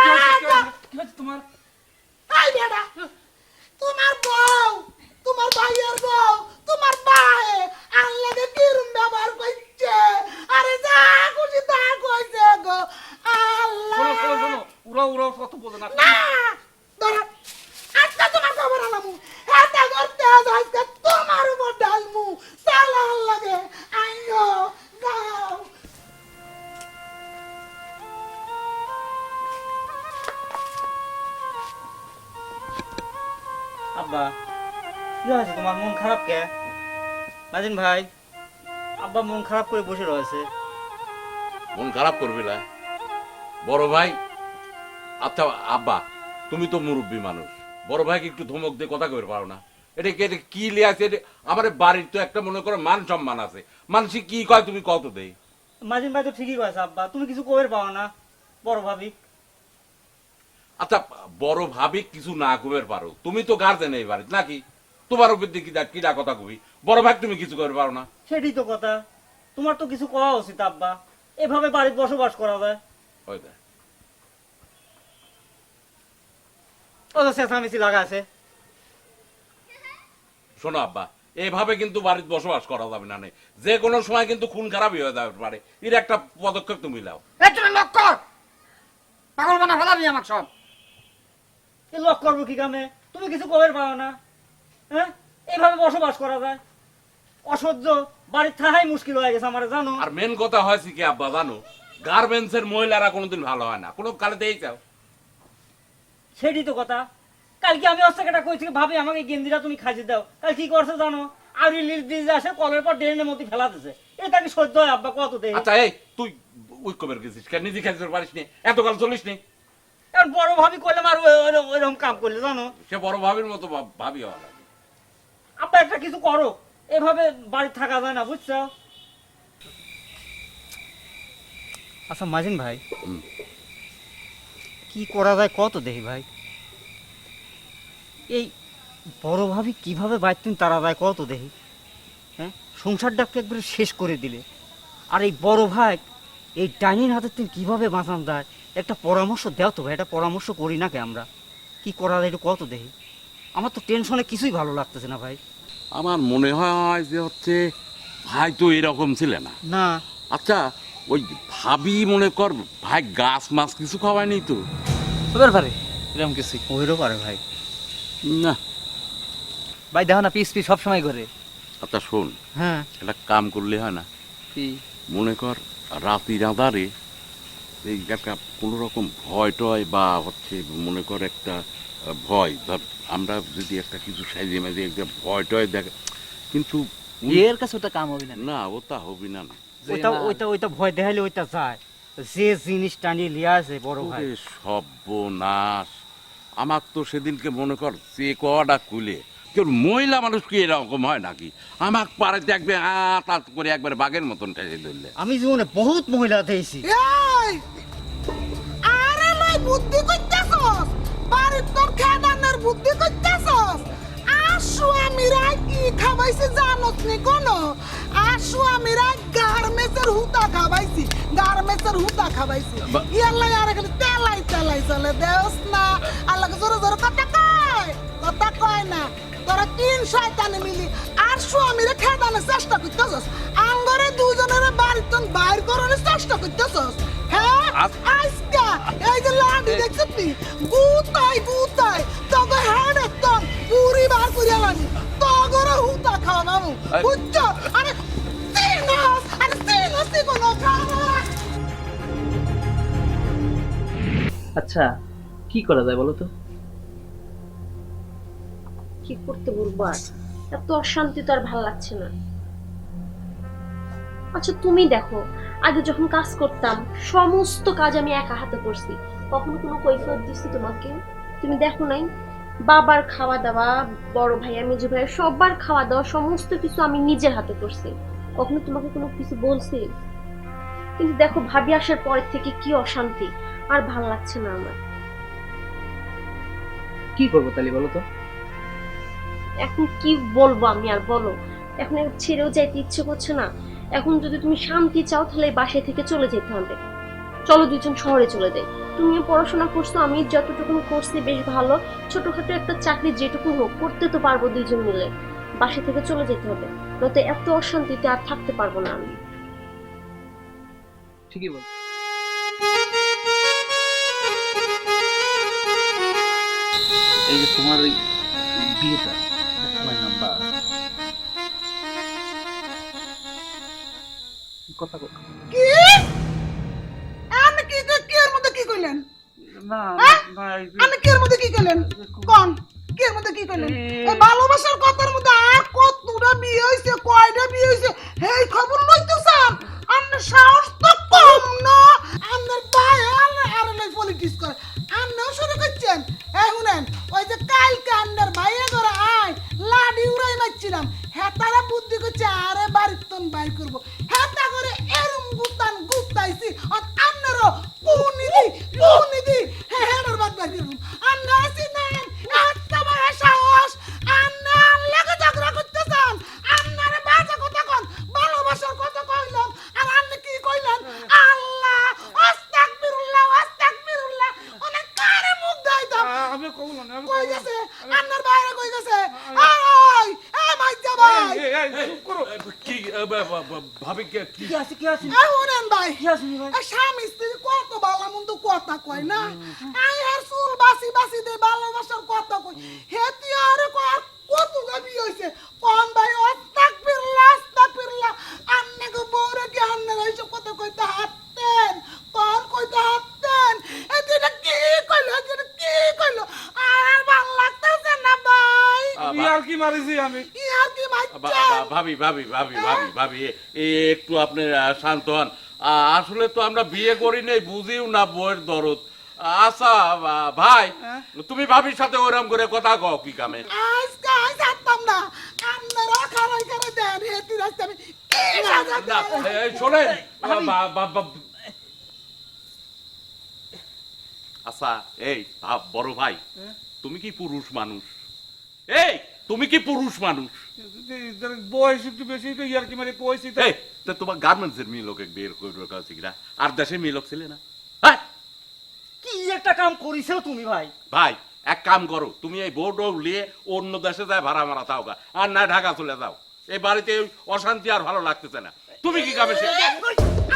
আব্বা কি হয়েছে তোমার, মন খারাপ কে? নাজিন ভাই, আব্বা মন খারাপ করে বসে রয়েছে। মন খারাপ করবি না বড় ভাই। আচ্ছা আব্বা, তুমি তো মুরব্বী মানুষ, বড় ভাইকে একটু ধমক দিয়ে কথা কইতে পারো না? এটা কি লিয়াছে? আমার বাড়ির তো একটা মনে করো মান সম্মান আছে, মানুষ কি কয় তুমি কত দেই। নাজিন ভাই তো ঠিকই কয়েছে আব্বা, তুমি কিছু কবে পাও না বড় ভাবি। আচ্ছা বড় ভাবি কিছু না কইতে পারো, তুমি তো গার্জেন এই বাড়িতে নাকি? তোমার উপর দিয়ে কিটা কথা কবি, বড় ভাই তুমি কিছু করতে পারো না? সেটাই তো কথা, তোমার তো কিছু করা উচিত আব্বা, এভাবে বাড়িতে বসবাস করা যায়? ওই দেখ, ও তো চেঁচামেচি লাগা আছে। শোনো আব্বা, এইভাবে কিন্তু বাড়িতে বসবাস করা যাবে না, যে কোনো সময় কিন্তু খুন খারাপই হয়ে যাবে পারে। এর একটা পদক্ষেপ তুমি নাও। তুমি লক কর, পাগল বানা ফেলাবি আমার সব। এ লক করবো কি কামে, তুমি কিছু কবে পাও না? হ্যাঁ, এইভাবে বসবাস করা যায়? অসহ্য, বাড়ির থাকাই মুশকিল হয়ে গেছে আমার, জানো? আর মেন কথা হয়েছে কি আব্বা জানো, গার্মেন্টস এর মহিলারা কোনোদিন ভালো হয় না, কোনো কালে দেই চাও। সেটাই তো কথা, কালকে আমি অস্ত্রটা কইছি ভাবি আমাকে গেন্দিরা তুমি খাইতে দাও, কাল কি করছে জানো? আর লিল দিয়ে আসে কলের পর ড্রেনের মধ্যে ফেলা দিছে। এটা কি সহ্য হয় আব্বা, কত দেয়? আচ্ছা এই তুই ওই কবের গেছিস কেন, নিজে খাইতে পারিস নি, এতকাল চলিস নি? এখন বড় ভাবি করলে আর ওইরকম কাম করলে, জানো? সে বড় ভাবির মতো ভাবি হওয়া লাগে। আব্বা একটা কিছু করো, এভাবে বাড়ি থাকা যায় না, বুঝছো? আচ্ছা মাজিন ভাই, কি করা যায় কত দেখি ভাই? এই বড় ভাবি কিভাবে বাইতুন তারা যায় কত দেখি? হ্যাঁ, সংসারটাকে একবারে শেষ করে দিলে। আর এই বড় ভাই এই ডাইনির হাতে তুমি কিভাবে বাঁচান যায়, একটা পরামর্শ দাও তো ভাই, একটা পরামর্শ করি না কে আমরা? কি করা যায় একটু কত দেখি? আমার তো টেনশনে কিছুই ভালো লাগতেছে না ভাই। আমার মনে হয় যে হচ্ছে ভাই তো এরকম ছিলে না। না, আচ্ছা ওই ভাবি মনে কর ভাই গাছ মাছ কিছু খাওয়ায়নি তো? এবার পারে এরকম কিছু ওইরও পারে ভাই। না। ভাই দেখো না পিস পিস সবসময় করে। আচ্ছা শোন, হ্যাঁ, একটা কাম করলে হয় না? কি? মনে কর রাতি রাঁধারে এই একটা কোনো রকম ভয় টয় বা হচ্ছে মনে কর একটা ভয়, ধর আমরা যদি একটা কিছু সাইজে মাঝে একটা ভয় টয় দেখে, কিন্তু এর কাছে ওটা কাম হবে না। না ওটা হবি না। না ওইটা ওইটা ওইটা ভয় দেখাইলে ওইটা যায়, যে জিনিস টানিয়ে লিয়া আছে বড় ভাই। ওরে সর্বনাশ, আমার তো সেদিনকে মনে কর সে কটা খুলে কেউ মহিলা মানুষ কি এরকম হয় নাকি? আমার পাড়াতে একবার হাত করে একবার বাঘের মতন টেনে ধরলে। আমি জীবনে বহুত মহিলা দেখছি। এই আরে লই বুদ্ধি কইতাছস, বাড়ির তোর খেদানের বুদ্ধি কইতাছস। আসু আমিরা কি খাবাইছি জানোস নি কোন? আসু আমিরা গার্মেন্টসের হুতা খাবাইছি, গার্মেন্টসের হুতা খাবাইছি। ইয়াল্লা আর এখানে তেলাই তেলাই চলে দেওস না, আল্লাহকে জোরে জোরে কথা কয় না। তোরা তিন শয়তানে মিলি আসু আমিরা খেদানের চেষ্টা করতেছস, আঙ্গরে দুজনের বাড়িতে বাইর করার চেষ্টা করতেছস। হ্যাঁ আজকা এই যে লাডি দেখছিস নি, গুতাই তবে হ্যাঁ একদম পুরি বার করে আনি তগরে হুতা খাওয়া মামু, বুঝছো? আরে তিনস কোনো খাওয়া। আচ্ছা কি করা যায় বলো তো? কি করতে বলবো আর, এত অশান্তি তো আর ভালো লাগছে না। আচ্ছা তুমি দেখো, আগে যখন কাজ করতাম সমস্ত কাজ আমি একা হাতে করছি, কখনো কোনো কৈফিয়ত দিচ্ছি তোমাকে? তুমি দেখো নাই? বাবার খাওয়া দাওয়া, বড় ভাইয়া মেজো ভাইয়া সবার খাওয়া দাওয়া সমস্ত কিছু আমি নিজের হাতে করছি, কখনো তোমাকে কোনো কিছু বলছি? কিন্তু দেখো ভাবি আসার পরের থেকে কি অশান্তি, আর ভালো লাগছে না আমার। কি করবো তাহলে বলো তো? এখন কি বলবো আমি আর, বলো? এখন ছেড়েও যাইতে ইচ্ছে করছে না। এখন যদি তুমি শান্তি চাও তাহলে বাসায় থেকে চলে যেতে হবে। চলো দুজন শহরে চলে যাই। তুমিও পড়াশোনা করছো, আমি যতটুকু করছি বেশ ভালো, ছোটখাটো একটা চাকরি যেটুকু হোক করতে তো পারবো দুইজন মিলে। বাসা থেকে চলে যেতে হবে, নয়তো এত অশান্তিতে আর থাকতে পারবো না আমি। ঠিকই বল। এই যে তোমার এই বিয়েটা তোমার নাম্বার কথা বল। কি আমি কি এর মধ্যে কি কইলেন? না হ্যাঁ? না এই যে আমি কি এর মধ্যে কি কইলেন? কোন কি এর মধ্যে কি কইলেন এই ভালোবাসার কথার মধ্যে আর কতটা বিয়ে হইছে কয়টা বিয়ে হইছে এই খবর লইতে চান আপনার সাহস তো কম না আপনার ভাই আর লই পলিটিক্স করে আপনিও শুরু করছেন এই শুনেন ওই যে কালকে আপনার ভাইয়া করে আয় লাডি উড়াই মারছিলাম হ্যাঁ তারা বুদ্ধি করছে আরে বাড়ির তন বাইর করবো হ্যাঁ তা করে এরম গুতান গুতাইছি আর আপনারও কুনিদি হ্যাঁ হ্যাঁ বাদ বাইর করবো আন্না আছি নেন একটা বড় সাহস আন্না লাগে ঝগড়া করতে চান আন্নারে বাজে কথা কন ভালোবাসার কথা কইলাম আর আন্না কি কইলেন আল্লাহ আস্তাগফিরুল্লাহ আস্তাগফিরুল্লাহ অনেক কারে মুখ দাইতাম আমি কইলাম না কই গেছে আন্নার বাইরে কই গেছে আয় এই মাইজা ভাই চুপ করো কি ভাবি কি শুনেন ভাই স্বামী স্ত্রী কত ভালো মন্দ কথা কয় না আই আর চুল বাসি বাসি দে ভালোবাসার কথা কই হেতি আর কয় কত গাবি হইছে কোন ভাই আস্তাগফিরুল্লাহ আন্নে গো বউরে কি আন্নে এইসব কথা কইতে হাঁটতেন কোন কইতে হাঁটতেন এটা কি কইলো আর ভালো লাগতেছে না ভাই ইয়ার কি মারিছি আমি ইয়ার কি ভাবি ভাবি ভাবি ভাবি ভাবি একটু আপনি শান্ত হন আসলে তো আমরা বিয়ে করি নাই বুঝিও না বউয়ের দরদ আচ্ছা ভাই তুমি ভাবির সাথে ওরম করে কথা কও কি কামে আজকে জানতাম না আপনারা খারাই করে দেন হেতি রাস্তা আমি কি সাজা এই শোনেন আচ্ছা এই বড় ভাই তুমি কি পুরুষ মানুষ এই তুমি কি পুরুষ মানুষ বয়স একটু বেশি তো ইয়ার কি মারি কইছি তো এই তা তোমার গার্মেন্টসের মেয়ে লোকে বের করে কাছে কিনা আর দেশের মেয়ে লোক ছিলে না হ্যাঁ কি একটা কাম করিছো তুমি ভাই ভাই এক কাম করো তুমি এই বোর্ড নিয়ে অন্য দেশে যায় ভাড়া মারা থাও গা আর না ঢাকা চলে যাও এই বাড়িতে অশান্তি আর ভালো লাগতেছে না তুমি কি কামে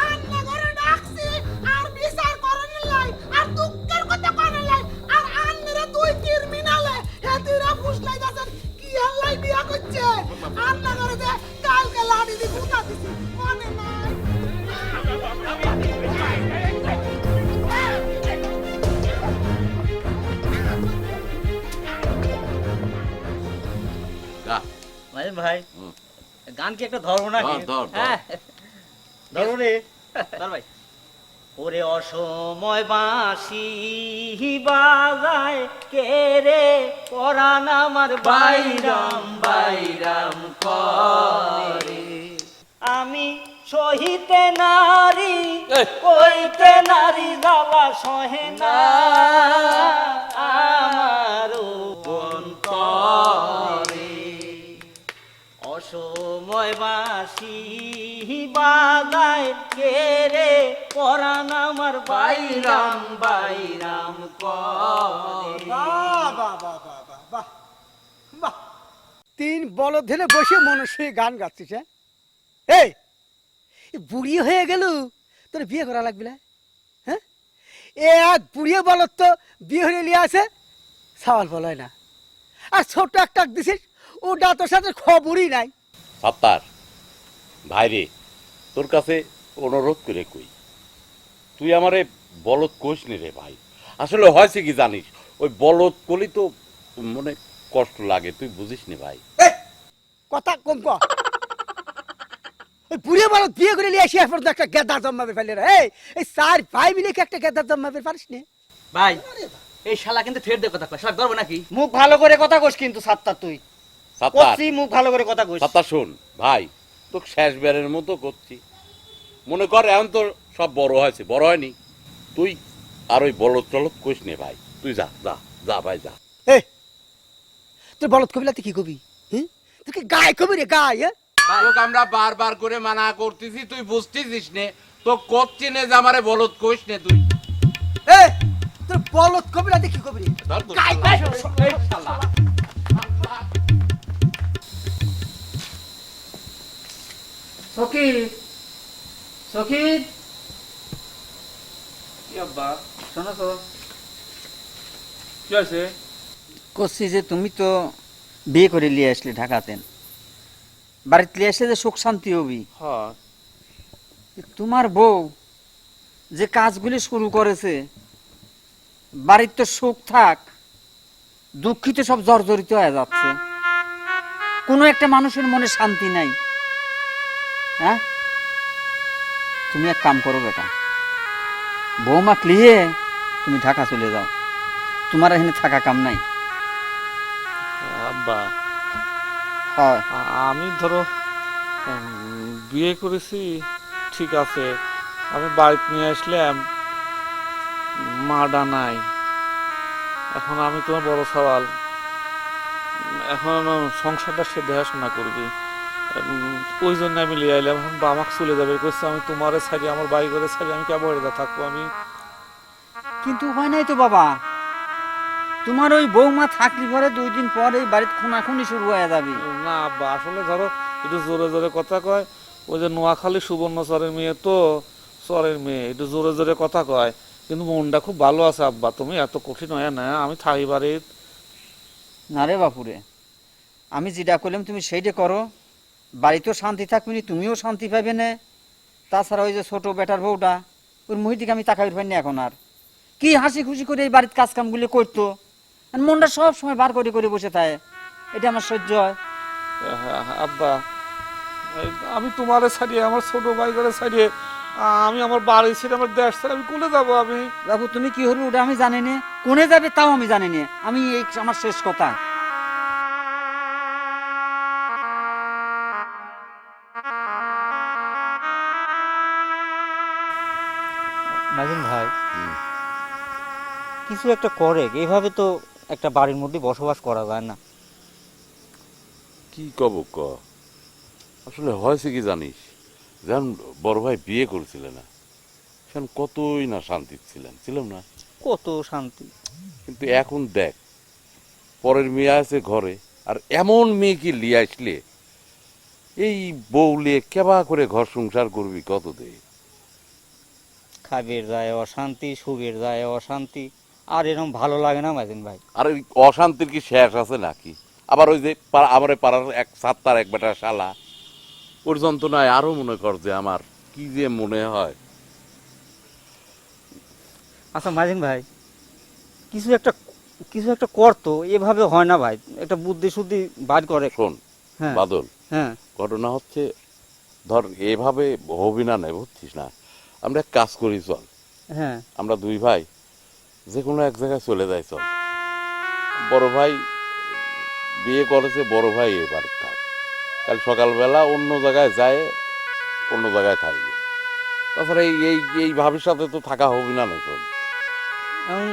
আন্না করে ডাকছি আর বিচার করেন লাই আর দুঃখের কথা করেন লাই আর আন্নারা দুই ক্রিমিনালে হেতিরা ফুসলাই যাচ্ছেন কি আল্লাহ বিয়া করছে আন্না করে যে কালকে লাড়ি দি গুতা দিছি মনে নাই ভাই গান কি একটা ধরবো নাকি ধর ধরবো রে ধর ভাই ওরে অসময় বাঁশি বাজায় কে রে পরাণ আমার বাইরাম বাইরাম করে আমি সহিতে নারী কইতে নারী জ্বালা সহে না আমার অন্তরে অসময় বাঁশি বাজায় কে রে পরাণ আমার বাইরাম বাইরাম করে তিন বলদ ধরে বসে মনস্বী গান গাচ্ছিস হ্যাঁ এই বুড়ি হয়ে গেল তোর বিয়ে করা লাগবে না হ্যাঁ এক বুড়িয়ে বলদ তো বিয়ে হয়ে নিয়ে আসে সওয়াল বলয় না আর ছোট একটা দিছিস ওটা তোর সাথে খবরই নাই সত্তার ভাইরে তোর কাছে অনুরোধ করে কই তুই আমারে বলদ কোষ নি রে ভাই আসলে হয়েছে কি জানিস ওই বলদ কলি তো মনে কষ্ট লাগে তুই বুঝিস নি ভাই কথা কম ক ওই বুড়িয়ে বলদ বিয়ে করে নিয়ে আসি এরপর তো একটা গেদা জন্মাবে ফেলে রে এই চার ভাই মিলে কি একটা গেদা জন্মাবে পারিস নি ভাই এই শালা কিন্তু ফের দে কথা কয় শালা ধরবো নাকি মুখ ভালো করে কথা কইস কিন্তু সাত্তা তুই সত্তার করছি মুখ ভালো করে কথা কইস সত্তার শোন ভাই তোকে শেষবারের মতো করছি মনে কর এখন তো সব বড় হয়েছে বড় হয়নি তুই আর ওই বলদ টলদ কইস নে ভাই তুই যা যা যা ভাই যা এই তুই বলদ কবিলা তুই কি কবি হ্যাঁ তুই কি গায়ে কবি রে গায়ে তোকে আমরা বারবার করে মানা করতেছি তুই বুঝতেছিস নে তো করছি নে যে আমারে বলদ কইস নে তুই এই তোর বলদ কবিলা তুই কি কবি রে ধর তোর গায়ে শালা। এই শালা। সকির সকির কি আব্বা শোনো তো কি আছে করছি যে তুমি তো বিয়ে করে নিয়ে আসলে ঢাকাতে বাড়িতে নিয়ে এসে যে সুখ শান্তি হবি হ্যাঁ তোমার বউ যে কাজগুলি শুরু করেছে বাড়ির তো সুখ থাক দুঃখিত সব জর্জরিত হয়ে যাচ্ছে, কোনো একটা মানুষের মনে শান্তি নাই। হ্যাঁ, তুমি এক কাম করো বেটা, বৌমা লিয়ে তুমি ঢাকা চলে যাও, তোমার এখানে থাকা কাম নাই। আব্বা হয় আমি ধরো বিয়ে করেছি ঠিক আছে, আমি বাড়িতে নিয়ে আসলাম, মাডা নাই, এখন আমি তোমার বড় সওয়াল, এখন সংসারটা সে দেখাশোনা করবি, ওই জন্য আমি লিয়ে আইলাম। এখন আমাকে চলে যাবে করছে, আমি তোমারে ছাড়ি আমার বাড়ি করে ছাড়ি আমি কেবল থাকবো আমি। কিন্তু উপায় নাই তো বাবা, তোমার ওই বৌমা থাকলি পরে 2 দিন পরে বাড়িতে খুনাখুনি শুরু হয়ে যাবে। না আব্বা, আসলে ধরো একটু জোরে জোরে কথা কয়, ওই যে নোয়াখালী সুবর্ণচরের মেয়ে তো, চরের মেয়ে, একটু জোরে জোরে কথা কয়, কিন্তু মনটা খুব ভালো আছে আব্বা, তুমি এত কঠিন হয় না, আমি থাকি বাড়িতে। না রে বাপুরে, আমি যেটা করলাম তুমি সেইটা করো, বাড়িতেও শান্তি থাকবে না, তুমিও শান্তি পাবে না। তাছাড়া ওই যে ছোট বেটার বউটা, ওর মুহি দিকে আমি তাকাই পাই না এখন আর, কি হাসি খুশি করে এই বাড়ির কাজ কামগুলি করতো, আর মনটা সব সময় বার করে করে বসে থাকে, এটা আমার সহ্য হয়। আব্বা আমি তোমারে ছাড়িয়ে, আমার ছোট ভাই করে ছাড়িয়ে আমি আমার বাড়ি ছেড়ে আমার দেশ ছেড়ে আমি কোলে যাবো? আমি বাবু তুমি কি হলো ওটা আমি জানি না, কোনে যাবে তাও আমি জানি না, আমি এই আমার শেষ কথা। নাজিম ভাই কিছু একটা করে, এইভাবে তো একটা বাড়ির মধ্যে বসবাস করা যায় না। কি কব ক, আসলে হয়েছে কি জানিস, যেমন বড় ভাই বিয়ে করেছিল না, সেখানে কতই না শান্তি ছিলাম না, কত শান্তি। কিন্তু এখন দেখ, পরের মেয়ে আছে ঘরে, আর এমন মেয়েকে লিয়ে আসলে এই বউ লিয়ে কেবা করে ঘর সংসার করবি কত দে? খাবের যায় অশান্তি, সুখের যায় অশান্তি, আর এরকম ভালো লাগে না মাজিন ভাই। আর ওই অশান্তির কি শেষ আছে নাকি? আবার ওই যে আমার পাড়ার এক সাত্তার এক বেটা শালা, ওর যন্ত্রণায় আরো মনে কর যে আমার কি যে মনে হয়। আচ্ছা মাজিন ভাই, কিছু একটা করতো, এভাবে হয় না ভাই, একটা বুদ্ধি শুদ্ধি বার করে। শোন হ্যাঁ বাদল, হ্যাঁ ঘটনা হচ্ছে ধর এভাবে হবি না, নেই বুঝছিস না, আমরা এক কাজ করি, চল হ্যাঁ আমরা 2 ভাই যে কোনো এক জায়গায় চলে যাই, চল। বড় ভাই বিয়ে করেছে, বড় ভাই এবার থাক, কাল সকালবেলা অন্য জায়গায় যায়, অন্য জায়গায় থাকবে। তাছাড়া এই ভাবির সাথে তো থাকা হবি না, চল। এখন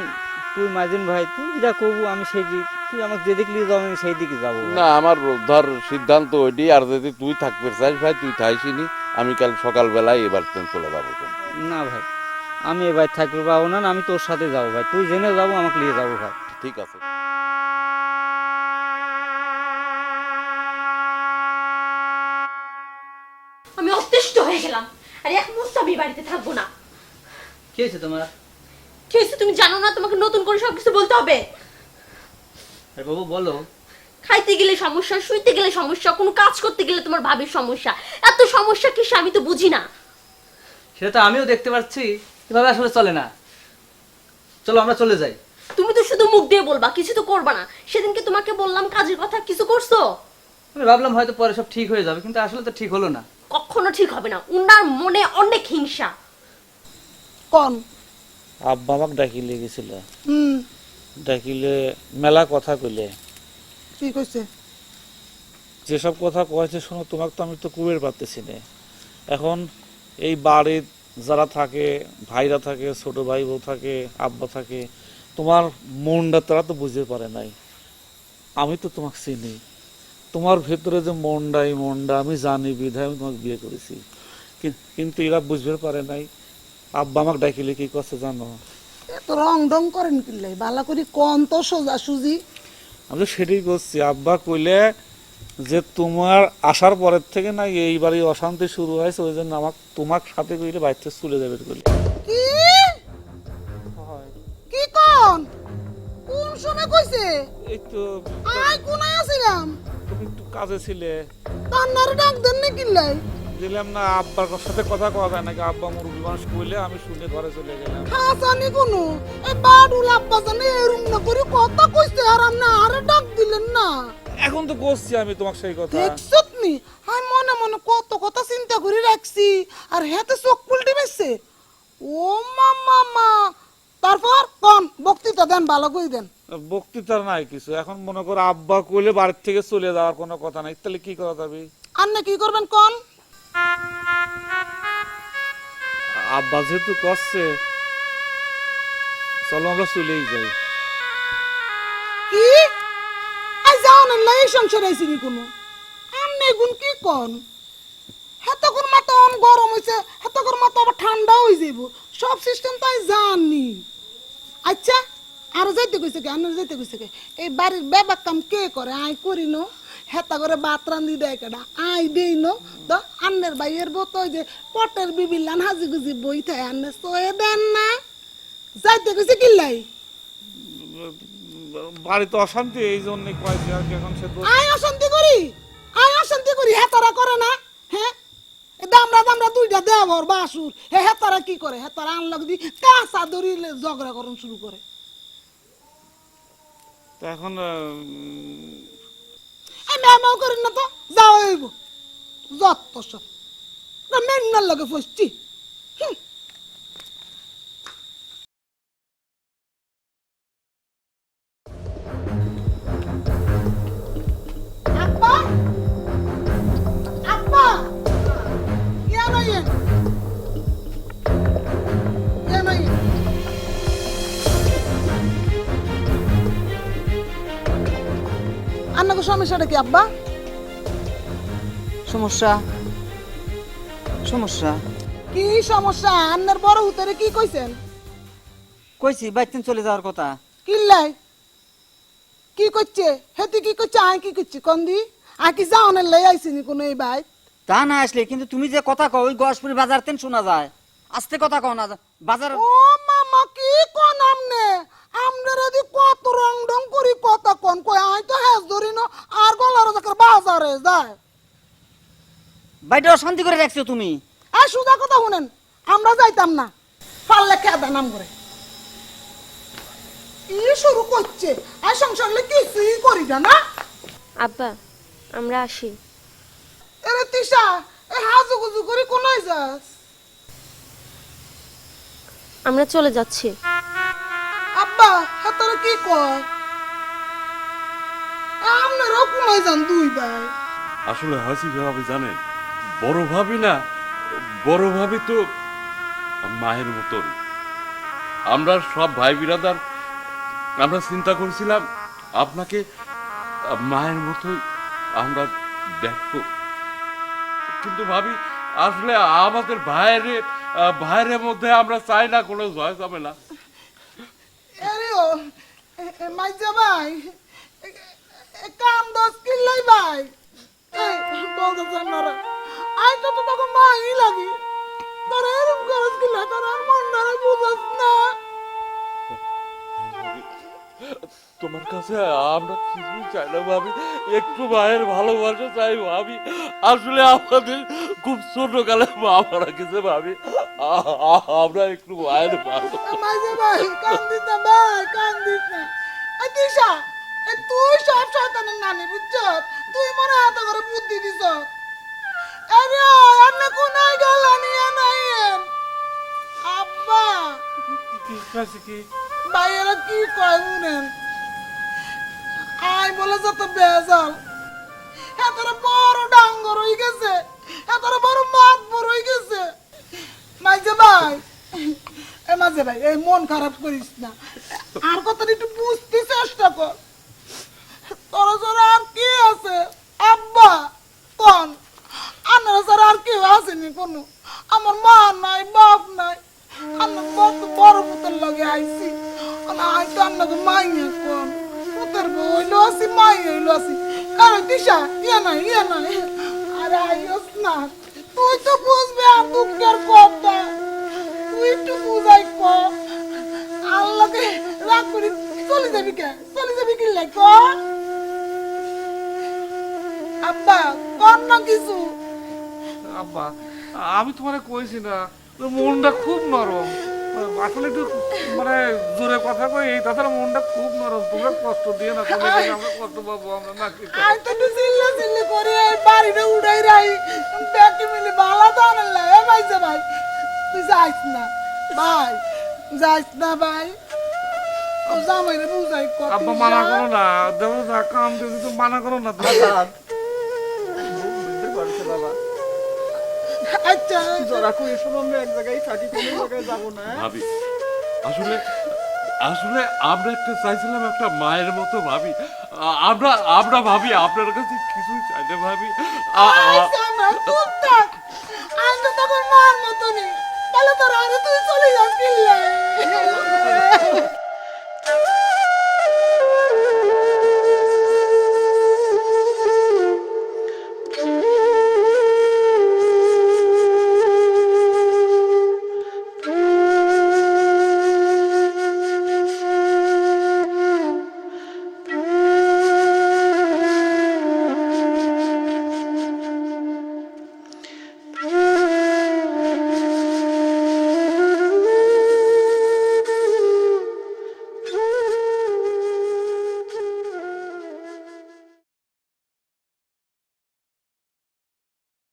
তুই মাজিন ভাই, তুই যেটা করবো আমি সেই দিক, তুই আমাকে যে দিক নিয়ে যাবো আমি সেই দিকে যাবো। না আমার ধর সিদ্ধান্ত ওইটি, আর যদি তুই থাকতে চাস ভাই তুই থাইসিনি, আমি কাল সকালবেলায় এবার চলে যাবো। না ভাই, আমি এবার থাকতে পারবো না, আমি তোর সাথে যাবো ভাই, তুই জেনে যাবো আমাকে নিয়ে যাবো ভাই। ঠিক আছে। আমি অতিষ্ঠ হয়ে গেলাম, আর এক মুহূর্ত আমি বাড়িতে থাকবো না। কি হয়েছে তোমার? কি হয়েছে তুমি জানো না? তোমাকে নতুন করে সবকিছু বলতে হবে? আরে বাবু বলো। খাইতে গেলে সমস্যা, শুইতে গেলে সমস্যা, কোনো কাজ করতে গেলে তোমার ভাবির সমস্যা, এত সমস্যা কিসে আমি তো বুঝি না। সেটা তো আমিও দেখতে পাচ্ছি, এভাবে আসলে চলে না। চলো আমরা চলে যাই। তুমি তো শুধু মুখ দিয়ে বলবা, কিছু তো করবা না। সেদিনকে তোমাকে বললাম কাজের কথা, কিছু করছো? আমি ভাবলাম হয়তো পরে সব ঠিক হয়ে যাবে, কিন্তু আসলে তো ঠিক হলো না। কখনো ঠিক হবে না, উনার মনে অনেক হিংসা। কোন আব্বা আমাকে ডাকিলে গেছিল, হুম ডাকিলে মেলা কথা কইলে, কি কইছে? যেসব কথা কয়েছে শোনো, তোমাকে তো আমি তো কুবের পারতেছি না। এখন এই বাড়ির যারা থাকে, ভাইরা থাকে, ছোট ভাই বউ থাকে, আব্বা থাকে, তোমার মনটা তারা তো বুঝতে পারে নাই। আমি তো তোমাকে চিনি, তোমার ভেতরে যে মনটা, এই মনটা আমি জানি, বিধায় আমি তোমাকে বিয়ে করেছি, কিন্তু এরা বুঝতে পারে নাই। আব্বা আমাকে ডাকিলে কি করছে জানো? এত রং ডং করেন কিল্লাই, বালা করি কোন তো সোজা সুজি। আমি তো সেটাই করছি। আব্বা কইলে যে তোমার আসার পরের থেকে না এইবারই অশান্তি শুরু হয়েছে, ওই জন্য আমাকে তোমার সাথে কইলে বাইরে থেকে চলে যাবে কইলে। কি কি কোন কোন সময় কইছে? এই তো আই কোনায় আছিলাম, তুমি একটু কাজে ছিলে। কান্নার ডাক দেন না কিল্লাই? দিলাম না, আব্বার সাথে কথা কওয়া যায় নাকি? আব্বা মুরব্বী মানুষ কইলে আমি শুনে ঘরে চলে গেলাম। হাসানি কোনো এই বাড়ুল আব্বা জানে এরম না করে কথা কইছে আর আপনি আরে ডাক দিলেন না। এখন তো করছি আমি তোমাকে সেই কথা। দেখছত নি আমি মনে মনে কত কথা চিন্তা করে রাখছি আর হেতে চোখ পুলটি বেছে। ও মামা তারপর কোন বক্তৃতা দেন ভালো করে দেন। বক্তৃতার নাই কিছু, এখন মনে করো আব্বা কইলে বাড়ির থেকে চলে যাওয়ার কোনো কথা নাই, তাহলে কি করা যাবে? আপনি কি করবেন কোন? আব্বা যেহেতু করছে, চলো আমরা চলেই যাই। কি আই যাও না লাই সংসার আইছি নি কোনো আমনে গুণ কি কোন? হেত কোন মাথা অন গরম হইছে, হেত কোন মাথা আবার ঠান্ডা হই যাইব, সব সিস্টেম তাই জানি। আচ্ছা আর যাইতে কইছে কে? আন্নার যাইতে কইছে কে? এই বাড়ির বেবা কাম কে করে? আই করি ন। হেতা করে ভাত রান্ধি দেয় কেডা? আই দেই ন। তো আন্নের ভাইয়ের বউ তো ওই যে পটের বিবিলান হাজি গুজি বই থাকে, আন্নে সয়ে দেন না। যাইতে কইছে কিল্লাই? বাড়িতে অশান্তি, এই জন্য কয়েছি আর কি। এখন সে তো আই অশান্তি করি, আই অশান্তি করি, হেতারা করে না? হ্যাঁ দামরা দামরা দুইটা দেবর বাসুর, হেতারা কি করে? হেতারা আনলক দি কাঁচা দড়ি ঝগড়া করন শুরু করে। তো এখন আমি আমাও করি না তো যাও হইব যত সব মেন্নার লগে ফসছি। আব্বা আব্বা কেন ইয়ে কেন ইয়ে আপনাকে সমস্যাটা কি আব্বা? সমস্যা সমস্যা কি সমস্যা? আপনার বড় হুতরে কি কইছেন? কইছি বাইতেন চলে যাওয়ার কথা। কিল্লাই কি করছে? হেতি কি করছে? আই কি করছি কন্দি? আই কি যাওনের লাই আইছিনি কোনো এই ভাই? তা না আসলে কিন্তু তুমি যে কথা কও ওই গসপুরি বাজার তেন শোনা যায়, আস্তে কথা কও না বাজার। ও মামা কি কোন আমনে? আমনের যদি কত রং ঢং করি কথা কোন কই আই তো হেস ধরি ন আর গলার জাকার বাজারে যায়। বাইটা অশান্তি করে রাখছো তুমি। আর সুদা কথা শুনেন, আমরা যাইতাম না, পারলে খেদা নাম করে ই শুরু করছে। আর সংসারলে কিছুই করি না। আব্বা আমরা আসি। এরে তিশা এ হাজু গুজু করে কোনায় যাস? আমরা চলে যাচ্ছি। আব্বা হাতারে কি কয়? আপনারাও কোনায় যান দুই ভাই? আসলে হাসি ভাবি জানেন, বড় ভাবি না, বড় ভাবি তো মায়ের মতন। আমরা সব ভাই বিরাদার আমরা চিন্তা করেছিলাম আপনাকে মায়ের মতোই আমরা দেখব, কিন্তু ভাবি আসলে আমাদের ভাইয়ের মধ্যে আমরা চাই না কোনো জয় ঝামেলা। আরে ও মাইজা ভাই কাম দশ কিল্লাই ভাই বলতেছেন না রে। আই তো তোকে মাই লাগি তোর এরকম করস কিল্লা তোর আর মন ধরে বুঝস না। তোমার কাছে আমরা কিছুই চাই না ভাবি, একটু মায়ের ভালোবাসা চাই ভাবি। আসলে আমাদের খুব ছোট কালে মা মারা গেছে ভাবি, আমরা একটু মায়ের ভালো। মাইজা ভাই কাম দিস না ভাই, কাম দিস না। এই দিশা তুই সব শয়তানের নানি বুঝছ? তুই মনে হাত করে বুদ্ধি দিছ। আরে আপনি কোনায় গেল নিয়ে নাইয়েন আব্বা? কি ভাইয়েরা কি কয় শুনেন? আই বলে যত বেজাল, এতটা বড় ডাঙ্গর হয়ে গেছে, এতটা বড় মাত বড় হয়ে গেছে। মাঝে ভাই মাঝে ভাই এই মন খারাপ করিস না, আর কথাটা একটু বুঝতে চেষ্টা কর। তোর ছাড়া আর কি আছে আব্বা? কোন আপনারা ছাড়া আর কেউ আসেনি কোনো? আমার মা নাই, বাপ নাই, আমার কত বড় পুতের লগে আইছি, আই তো আপনাকে মাইয়ে কোন পুতের বইলো আছি, মাই হইলো আছি। কারণ দিশা ইয়ে নাই আরে আইস না, তুই তো বুঝবে আর দুঃখের কথা, তুই একটু বুঝাই ক। আল্লাহকে রাগ করি চলে যাবি কে? চলে যাবি কি লেখ আব্বা? কর না কিছু আব্বা আমি তোমারে কইছি না তোর মনটা খুব নরম, আসলে একটু মানে জোরে কথা কই এই তাছাড়া মনটা খুব নরম, তোমরা কষ্ট দিয়ে না, তোমরা গেলে আমরা কষ্ট পাবো আমরা না কি করব? আর তো একটু চিল্লা চিল্লি করে এই বাড়িটা উড়াই রাই ব্যাকে মিলে ভালো তো আমার লাগে ভাই যে ভাই তুই যাইস না ভাই, যাইস না ভাই, ও জামাইরে বুঝাই কত আব্বা মানা করো না, দেবো যা কাম দিয়েছি তো মানা করো না তুমি। আচ্ছা ভাবি আসলে আসলে আমরা একটা চাইছিলাম একটা মায়ের মতো ভাবি, আমরা আমরা ভাবি আপনার কাছে কিছুই চাই না ভাবি। আমার চুপ থাক, আমি তো তখন মার মতনই, তাহলে তোর আরে তুই চলে যাস কিনলে